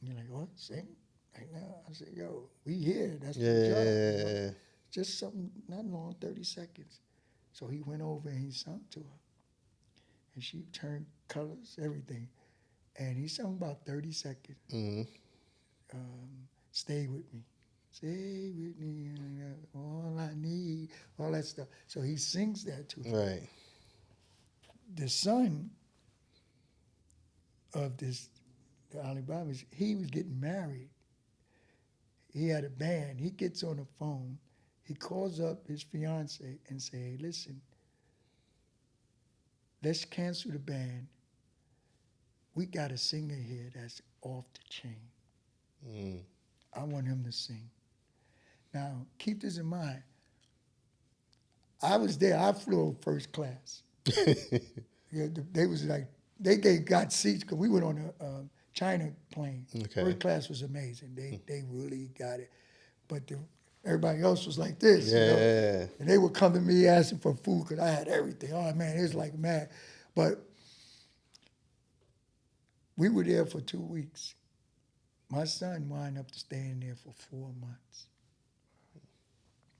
And you're like, what, sing? Right now? I said, yo, we here, that's the job. Just something, not long, 30 seconds. So he went over and he sung to her. And she turned colors, everything. And he sung about 30 seconds. Stay with me. Stay with me, all I need, all that stuff. So he sings that to her. Right. The son of the Alibaba, he was getting married. He had a band. He gets on the phone. He calls up his fiance and say, hey, listen, let's cancel the band. We got a singer here that's off the chain. I want him to sing. Now, keep this in mind. I was there. I flew first class. They was like they got seats because we went on a China plane. Okay. First class was amazing. They really got it, but everybody else was like this, you know. Yeah. And they would come to me asking for food because I had everything. Oh man, it was like mad. But we were there for 2 weeks. My son wound up staying there for 4 months.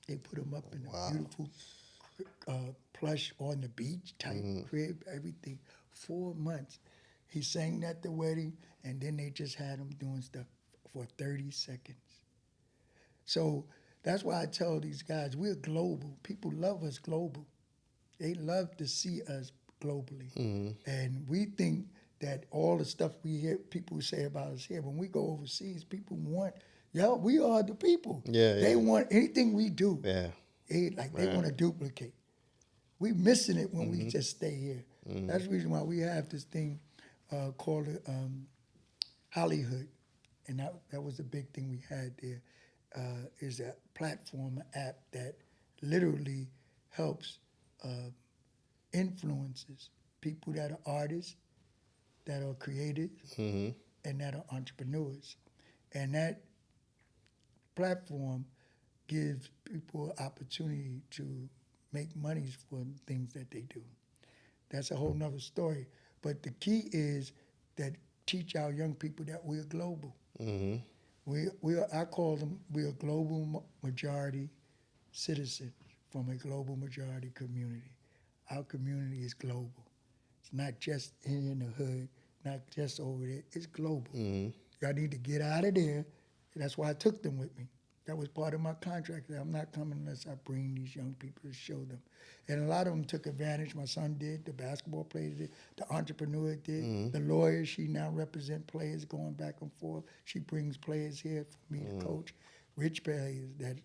They put him up in a Wow. beautiful plush on the beach type crib, everything. 4 months. He sang at the wedding, and then they just had him doing stuff for 30 seconds. So that's why I tell these guys, we're global. People love us global. They love to see us globally. And we think that all the stuff we hear people say about us here, when we go overseas, people want, yo, we are the people. Yeah, They yeah. want anything we do. Yeah. They want to duplicate. We missing it when we just stay here. That's the reason why we have this thing called Hollywood, and that was the big thing we had there. Is a platform, app that literally helps influences people that are artists, that are creators, and that are entrepreneurs, and that platform gives people opportunity to make monies for things that they do. That's a whole nother story. But the key is that teach our young people that we're global. I call them, we're a global majority citizen from a global majority community. Our community is global. It's not just in the hood, not just over there. It's global. Y'all need to get out of there. That's why I took them with me. That was part of my contract. I'm not coming unless I bring these young people to show them. And a lot of them took advantage. My son did. The basketball players did. The entrepreneur did. The lawyer, she now represent players going back and forth. She brings players here for me to coach. Rich players that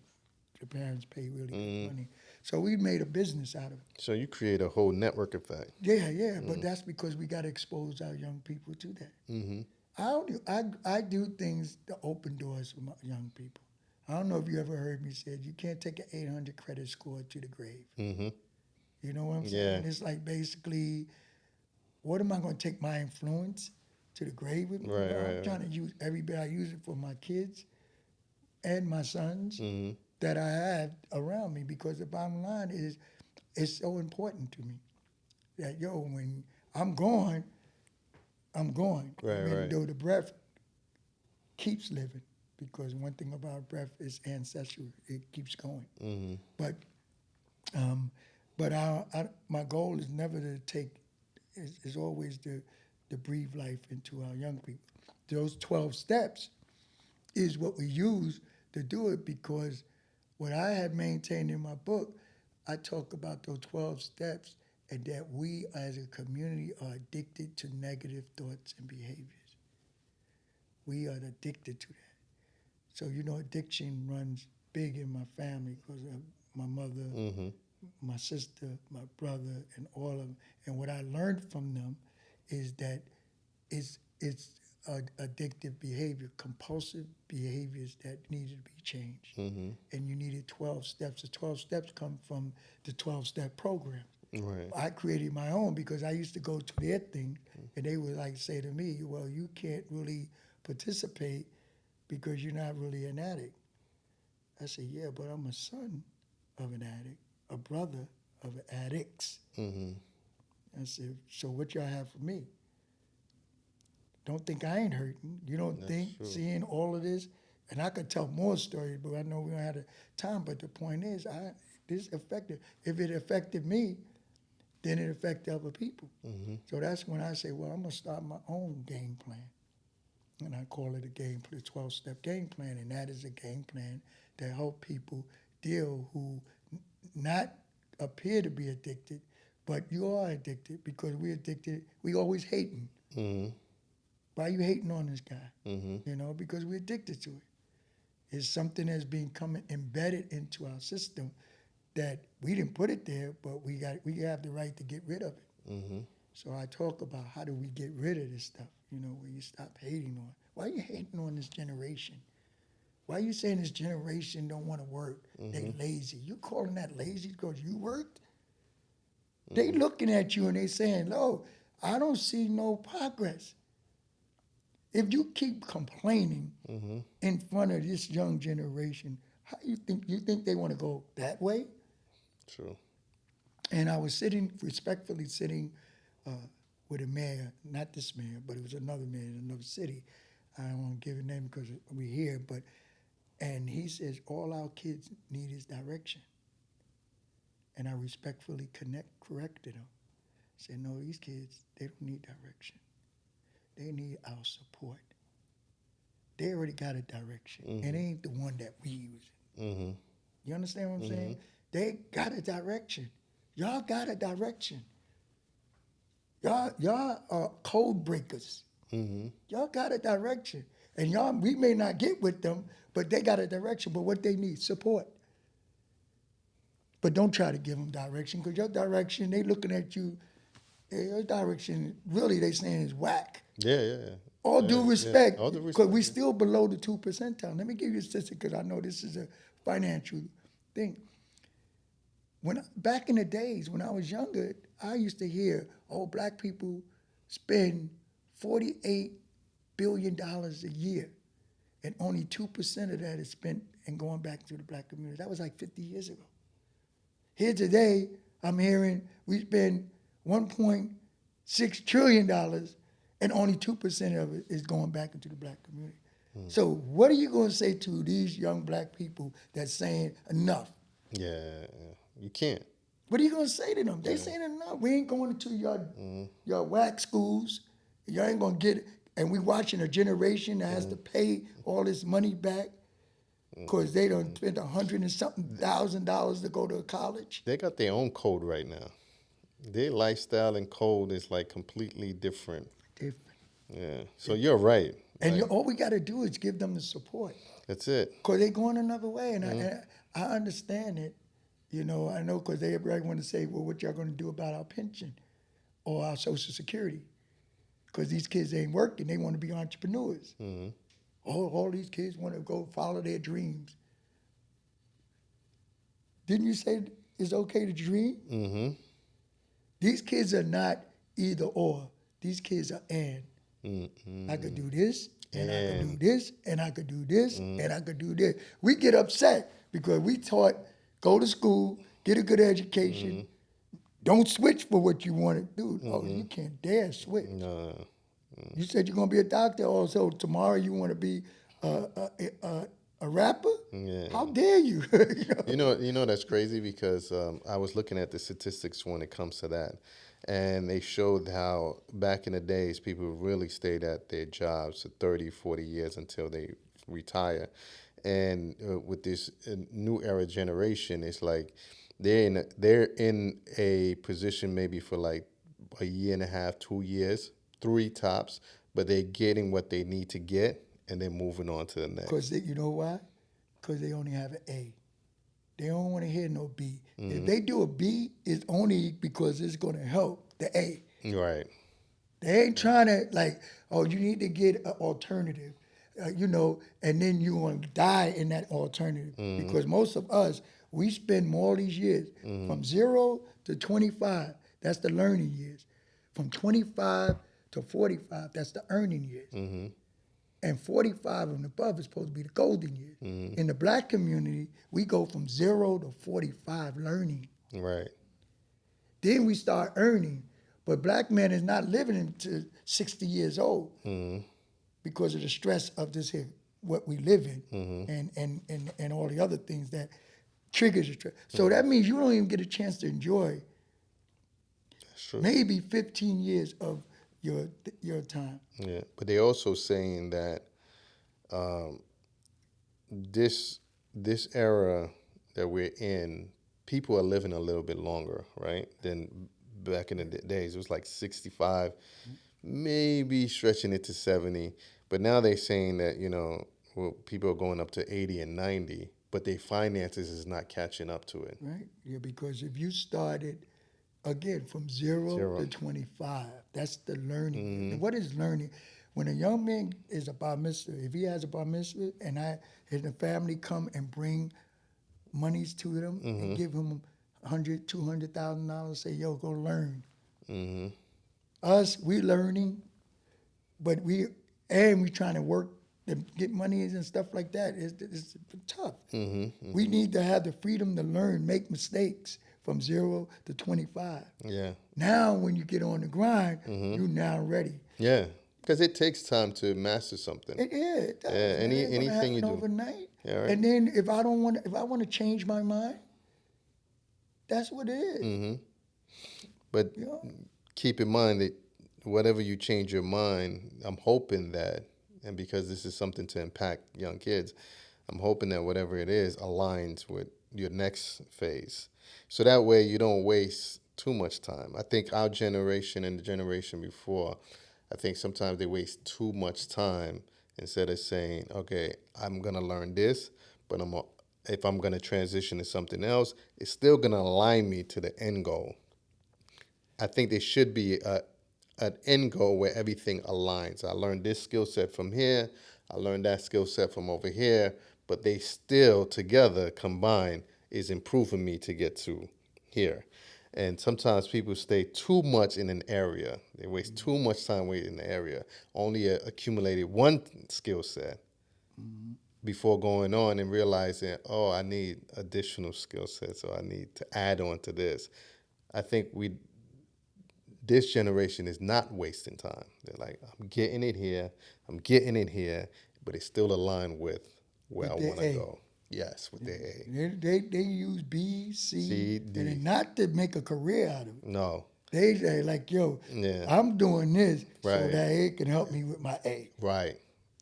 the parents pay really good money. So we made a business out of it. So you create a whole network effect. Yeah, but that's because we got to expose our young people to that. I do things to open doors for my young people. I don't know if you ever heard me say, you can't take an 800 credit score to the grave. You know what I'm saying? Yeah. It's like basically, what am I going to take my influence to the grave with me? Right, No, right, I'm trying to use everybody. I use it for my kids and my sons that I have around me, because the bottom line is, it's so important to me that, yo, when I'm gone, I'm gone. Right, Even right. though the breath keeps living, because one thing about breath is ancestral. It keeps going. But my goal is never to take, is always to breathe life into our young people. Those 12 steps is what we use to do it, because what I have maintained in my book, I talk about those 12 steps, and that we as a community are addicted to negative thoughts and behaviors. We are addicted to that. So, addiction runs big in my family because of my mother, my sister, my brother, and all of them. And what I learned from them is that it's addictive behavior, compulsive behaviors that needed to be changed. And you needed 12 steps. The 12 steps come from the 12-step program. Right. I created my own because I used to go to their thing, and they would like say to me, well, you can't really participate because you're not really an addict. I said, yeah, but I'm a son of an addict, a brother of addicts. I said, so what y'all have for me? Don't think I ain't hurting. You don't think true. seeing all of this, and I could tell more stories, but I know we don't have the time. But the point is, this affected. If it affected me, then it affected other people. So that's when I say, well, I'm gonna start my own game plan, and I call it the 12-step game plan, and that is a game plan to help people deal who not appear to be addicted, but you are addicted, because we're addicted. We always hating. Why are you hating on this guy? Because we're addicted to it. It's something that's becoming embedded into our system that we didn't put it there, but we have the right to get rid of it. So I talk about how do we get rid of this stuff, where you stop hating on. Why are you hating on this generation? Why are you saying this generation don't want to work? They lazy. You calling that lazy because you worked? They looking at you and they saying, no, I don't see no progress. If you keep complaining in front of this young generation, how you think they want to go that way? True. And I was respectfully sitting with a mayor, not this mayor, but it was another mayor in another city. I don't want to give a name because we're here, and he says all our kids need is direction. And I respectfully corrected him. Said, no, these kids, they don't need direction. They need our support. They already got a direction. It ain't the one that we use. You understand what I'm saying? They got a direction. Y'all got a direction. Y'all are code breakers. Y'all got a direction. And we may not get with them, but they got a direction. But what they need, support. But don't try to give them direction, because your direction, they looking at you, your direction, really they saying is whack. Yeah. All due respect, All due because respect. we still below the 2 percentile. Let me give you a statistic, because I know this is a financial thing. Back in the days when I was younger, I used to hear, black people spend $48 billion a year, and only 2% of that is spent and going back to the black community. That was like 50 years ago. Here today, I'm hearing we spend $1.6 trillion, and only 2% of it is going back into the black community. So what are you going to say to these young black people that's saying enough? Yeah, you can't. What are you going to say to them? They saying enough. We ain't going into your whack schools. You ain't going to get it. And we watching a generation that has to pay all this money back because they done spent $100 and something thousand to go to college. They got their own code right now. Their lifestyle and code is like completely different. Different. Yeah. So you're right. And Like, all we got to do is give them the support, that's it. because they going another way. And I understand it. I know, because everybody want to say, well, what y'all going to do about our pension or our Social Security? Because these kids ain't working. They want to be entrepreneurs. All these kids want to go follow their dreams. Didn't you say it's okay to dream? These kids are not either or. These kids are and. I could do this, and I could do this, and I could do this, and I could do this. We get upset because we taught, go to school, get a good education, don't switch for what you want to do. Oh, you can't dare switch. No. You said you're going to be a doctor, also tomorrow you want to be a rapper? Yeah. How dare you? You know that's crazy, because I was looking at the statistics when it comes to that, and they showed how back in the days people really stayed at their jobs for 30, 40 years until they retire. And with this new era generation, it's like they're in a position maybe for like a year and a half, 2 years, 3 tops, but they're getting what they need to get, and they're moving on to the next. Because you know why? Because they only have an A. They don't want to hear no B. If they do a B, it's only because it's going to help the A. Right. They ain't trying to you need to get an alternative, and then you want to die in that alternative. Because most of us, we spend all these years from 0 to 25. That's the learning years. From 25 to 45, that's the earning years. And 45 and above is supposed to be the golden years. In the black community, we go from 0 to 45 learning. Right. Then we start earning. But black man is not living into 60 years old because of the stress of this here, what we live in, and all the other things that triggers the stress. So that means you don't even get a chance to enjoy That's true. maybe 15 years of your time. Yeah, but they're also saying that this era that we're in, people are living a little bit longer, right? Than back in the days. It was like 65, maybe stretching it to 70. But now they're saying that, people are going up to 80 and 90, but their finances is not catching up to it. Right? Yeah, because if you started, again, from 0 to 25, that's the learning. And what is learning? When a young man is a bar mitzvah, if he has a bar mitzvah and the family come and bring monies to them and give him $100,000, $200,000, say, yo, go learn. Us, we learning, but we trying to work to get money and stuff like that. It's tough. We need to have the freedom to learn, make mistakes from 0 to 25. Yeah. Now, when you get on the grind, you now ready. Yeah. Because it takes time to master something. It does. Yeah. It ain't gonna Anything you happen do. overnight. Yeah. Right. And then if I want to change my mind, that's what it is. But You know? keep in mind that whatever you change your mind, I'm hoping that, and because this is something to impact young kids, I'm hoping that whatever it is aligns with your next phase. So that way you don't waste too much time. I think our generation and the generation before, I think sometimes they waste too much time instead of saying, okay, I'm going to learn this, but if I'm going to transition to something else, it's still going to align me to the end goal. I think there should be an end goal where everything aligns. I learned this skill set from here. I learned that skill set from over here. But they still together combined is improving me to get to here. And sometimes people stay too much in an area. They waste too much time waiting in the area. Only accumulated one skill set before going on and realizing, oh, I need additional skill sets, or I need to add on to this. I think this generation is not wasting time. They're like, I'm getting it here, but it's still aligned with where I their want to A. go. Yes, with their A. They use B, C, C, D. and then not to make a career out of it. No. They like, yo, Yeah. I'm doing this so Right. that A can help me with my A. Right.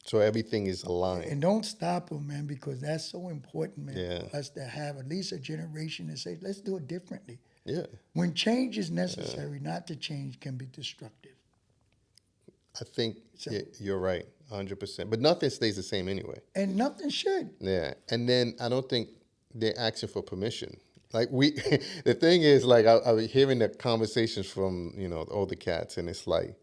So everything is aligned. And don't stop them, man, because that's so important, man, Yeah. for us to have at least a generation to say, let's do it differently. Yeah. When change is necessary, not to change can be destructive. I think So- you're right, 100%. But nothing stays the same anyway. And nothing should. Yeah. And then I don't think they're asking for permission. Like the thing is, like I was hearing the conversations from, the older cats, and it's like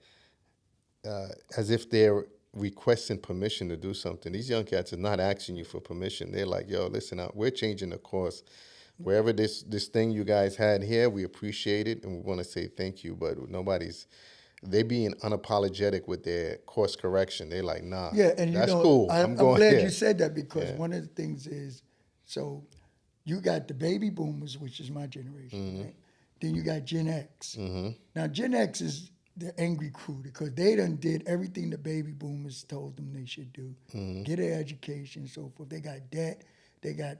as if they're requesting permission to do something. These young cats are not asking you for permission. They're like, yo, listen, we're changing the course. Wherever this thing you guys had here, we appreciate it, and we want to say thank you, but they being unapologetic with their course correction. They're like, nah, Yeah, and that's cool. I'm going glad here. you said that because Yeah. one of the things is, so you got the baby boomers, which is my generation, Mm-hmm. right? Then you got Gen X. Now, Gen X is the angry crew because they done did everything the baby boomers told them they should do. Mm-hmm. Get an education and so forth. They got debt. They got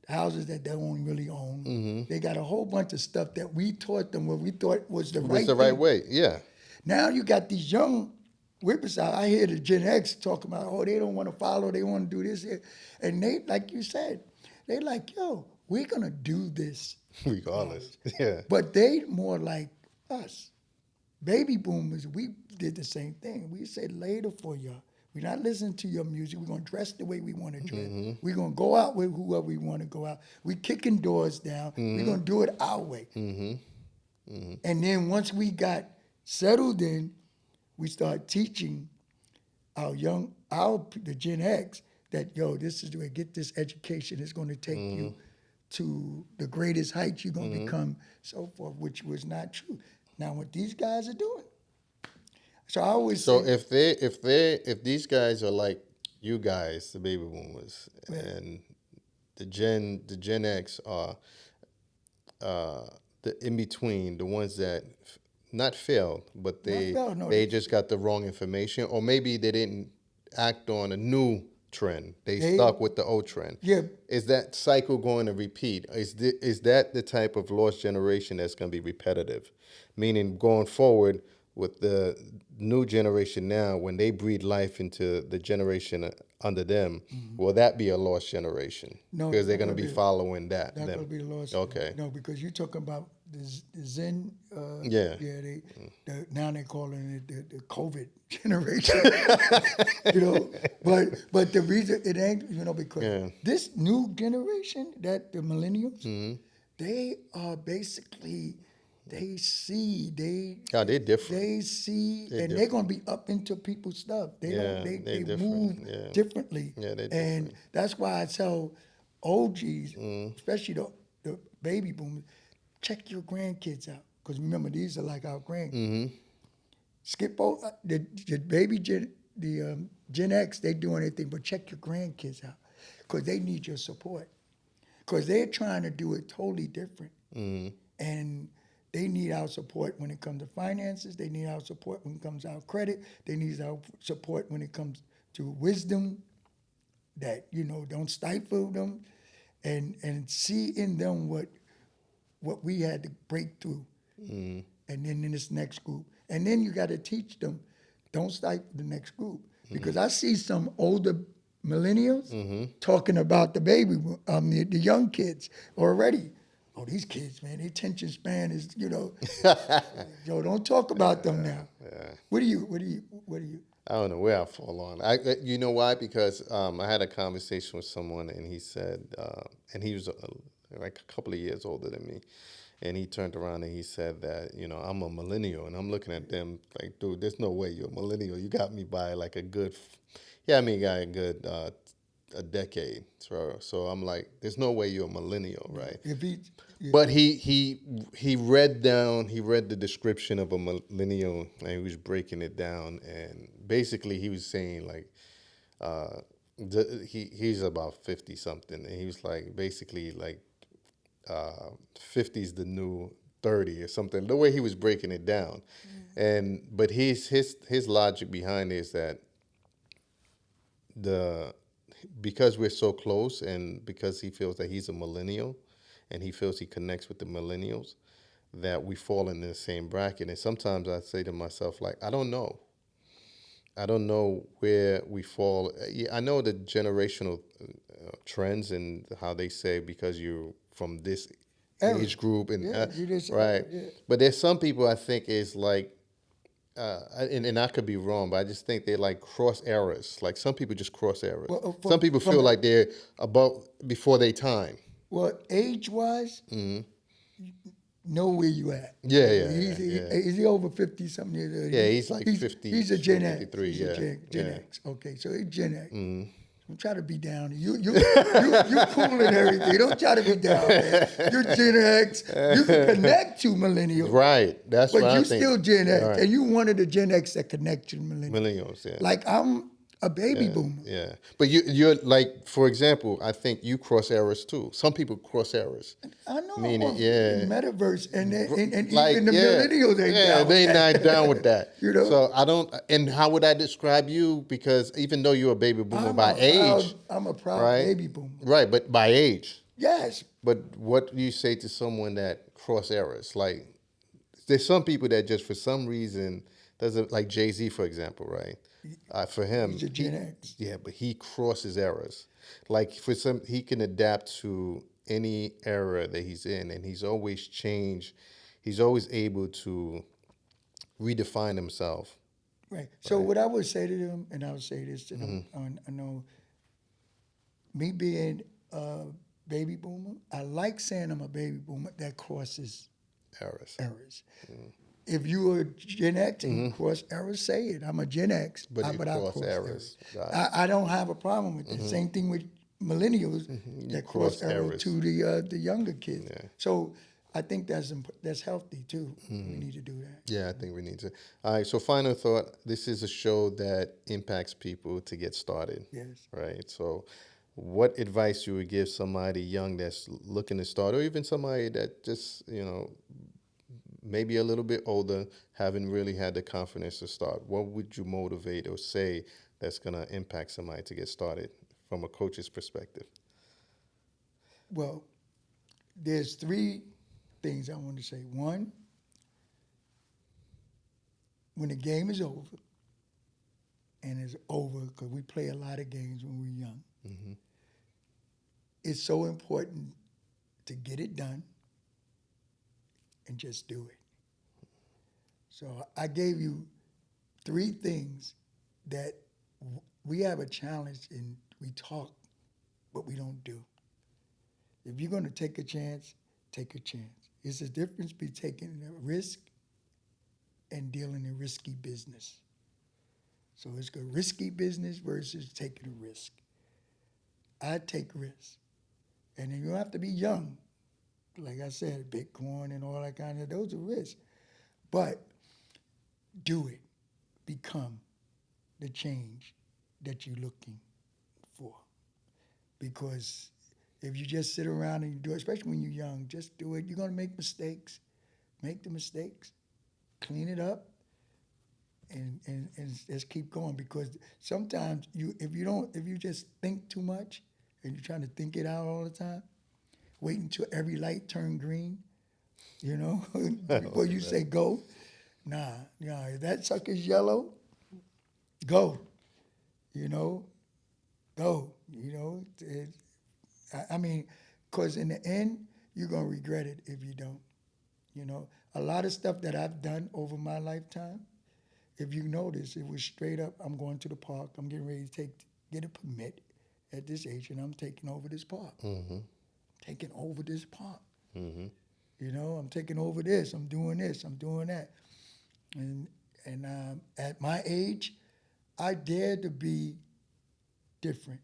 houses that they don't really own. Mm-hmm. They got a whole bunch of stuff that we taught them what we thought was the right It's the right thing. way. Yeah. Now you got these young whippers out. I hear the Gen X talking about, oh, they don't want to follow, they want to do this here. And they, like you said, they like, yo, we're going to do this. Regardless. Yeah. But they more like us. Baby boomers, we did the same thing. We said later for y'all. We're not listening to your music. We're going to dress the way we want to dress. We're going to go out with whoever we want to go out. We're kicking doors down. We're going to do it our way. And then once we got settled in, we start teaching the Gen X that, yo, this is the way, get this education. It's going to take you to the greatest heights you're going to become, so forth, which was not true. Now, what these guys are doing. So I always So say, if these guys are like you guys, the baby boomers, and the Gen X are the in between, the ones that not failed, but they just got the wrong information, or maybe they didn't act on a new trend. They stuck with the old trend. Yeah. Is that cycle going to repeat? Is that the type of lost generation that's going to be repetitive? Meaning going forward with the new generation now, when they breathe life into the generation under them, will that be a lost generation? No, because they're not going to gonna be be- following that. not them. going to be lost. Okay. No, because you're talking about the Zen. Yeah. Yeah. Now they're calling it the COVID generation. But the reason it ain't, because this new generation, that the millennials, they are basically, they see, Yeah, they're different. they see, They're and they're gonna be up into people's stuff. They Yeah, don't. they're They different. move Yeah. differently. Yeah, they're and different. that's why I tell OGs, especially the baby boomers, check your grandkids out. Because remember, these are like our grandkids. Skip over the baby Gen X. They do anything but check your grandkids out because they need your support because they're trying to do it totally different, and they need our support when it comes to finances. They need our support when it comes to our credit. They need our support when it comes to wisdom. That don't stifle them, and see in them what we had to break through, and then in this next group, and then you got to teach them, don't stifle the next group, because I see some older millennials talking about the the young kids already. Oh, these kids, man, their attention span is, yo, don't talk about them now. What do you? I don't know where I fall on. You know why? Because I had a conversation with someone, and he said, and he was like a couple of years older than me, and he turned around and he said that I'm a millennial, and I'm looking at them like, dude, there's no way you're a millennial. You got me by like a good, yeah, I mean, got a good a decade. So I'm like, there's no way you're a millennial, right? But he read the description of a millennial, and he was breaking it down, and basically he was saying like he's about 50 something, and he was like basically like 50 is the new 30 or something, the way he was breaking it down. But his logic behind it is that because we're so close, and because he feels that he's a millennial and he feels he connects with the millennials, that we fall in the same bracket. And sometimes I say to myself, like, I don't know where we fall. Yeah, I know the generational trends and how they say because you're from this age group, and right. Yeah. But there's some people I think is like, and I could be wrong, but I just think they're like cross errors. Like some people just cross errors. Some people feel like they're before their time. Well, age-wise, know where you at. Yeah, Is he over 50 something years? Yeah, he's like 50. He's a Gen X. 53, He's a Gen X. Okay, so he's Gen X. Don't try to be down. You cool and everything. Don't try to be down, man. You're Gen X. You can connect to millennials. Right. That's what I think. But you still Gen X. Right. And you one of the Gen X that connect to millennials. Millennials, yeah. Like I'm a baby boomer. Yeah. But you're like, for example, I think you cross errors too. Some people cross errors. I know. Meaning, metaverse and like, even the millennials ain't down they with that. not down with that. So I don't, and how would I describe you? Because even though you're a baby boomer by age. I'm a proud right? baby boomer. Right, but by age. Yes. But what do you say to someone that cross errors? Like, there's some people that just for some reason doesn't, like Jay-Z, for example, right? For him, he's a Gen X. Yeah, but he crosses errors. Like he can adapt to any era that he's in, and he's always changed. He's always able to redefine himself. Right. So what I would say to them, and I would say this to them, I know me being a baby boomer, I like saying I'm a baby boomer that crosses errors. If you are Gen X and you cross errors, say it. I'm a Gen X, but I cross errors. I don't have a problem with that. Same thing with millennials that cross errors to the younger kids. Yeah. So I think that's healthy too. We need to do that. Yeah, I think we need to. All right. So final thought: this is a show that impacts people to get started. Yes. Right. So, what advice you would give somebody young that's looking to start, or even somebody that just maybe a little bit older, haven't really had the confidence to start? What would you motivate or say that's going to impact somebody to get started from a coach's perspective? Well, there's 3 things I want to say. One, when the game is over, and it's over because we play a lot of games when we're young, it's so important to get it done and just do it. So I gave you 3 things that we have a challenge in. We talk, but we don't do. If you're going to take a chance, take a chance. It's a difference between taking a risk and dealing in risky business. So it's a risky business versus taking a risk. I take risks. And then you don't have to be young. Like I said, Bitcoin and all that kind of, those are risks. But do it. become the change that you're looking for. Because if you just sit around and you do it, especially when you're young, just do it. You're going to make mistakes. Make the mistakes. Clean it up. And just keep going, because sometimes if you just think too much and you're trying to think it out all the time, wait until every light turn green, before you say go. Nah, if that sucker's yellow, go. Go. I mean, because in the end, you're going to regret it if you don't. A lot of stuff that I've done over my lifetime, if you notice, it was straight up, I'm going to the park, I'm getting ready to get a permit at this age, and I'm taking over this park. Mm-hmm. Taking over this park. Mm-hmm. I'm taking over this, I'm doing that. And at my age, I dare to be different.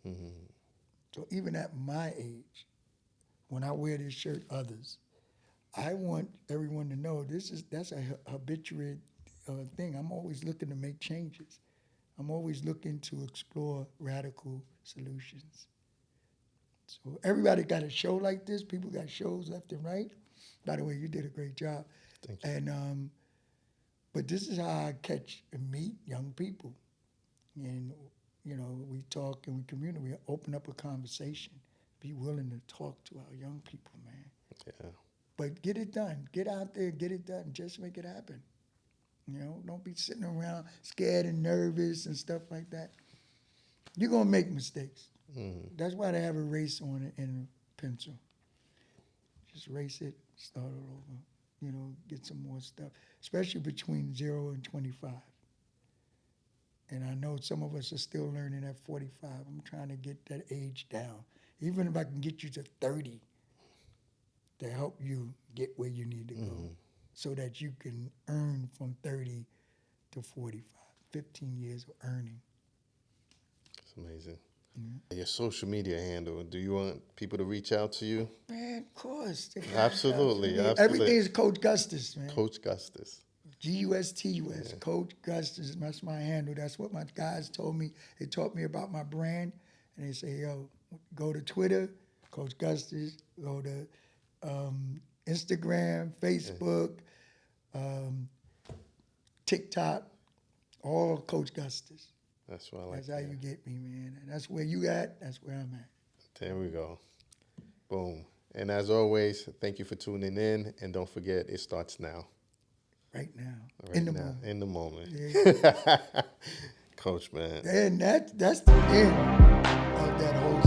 Mm-hmm. So even at my age, when I wear this shirt, others, I want everyone to know that's a habitual thing. I'm always looking to make changes. I'm always looking to explore radical solutions. So everybody got a show like this. People got shows left and right. By the way, you did a great job. Thank you. And but this is how I catch and meet young people. And we talk and we communicate. We open up a conversation. Be willing to talk to our young people, man. Yeah. But get it done. Get out there, get it done. Just make it happen. Don't be sitting around scared and nervous and stuff like that. You're going to make mistakes. Mm-hmm. That's why they have a race on it in a pencil. Just race it, start all over. Get some more stuff, especially between 0 and 25. And I know some of us are still learning at 45. I'm trying to get that age down. Even if I can get you to 30 to help you get where you need to go. Mm-hmm. So that you can earn from 30 to 45, 15 years of earning. It's amazing. Mm-hmm. Your social media handle, do you want people to reach out to you? Man, of course. Absolutely. Everything is Coach Gustus, man. Coach Gustus. Gustus. Yeah. Coach Gustus. That's my handle. That's what my guys told me. They taught me about my brand. And they say, go to Twitter, Coach Gustus. Go to Instagram, Facebook, TikTok, all Coach Gustus. That's what I like. That's how you get me, man. And that's where you at, that's where I'm at. There we go. Boom. And as always, thank you for tuning in. And don't forget, it starts now. Right now. Right in the now. moment. In the moment. Yeah. Coach, man. And that's the end of that whole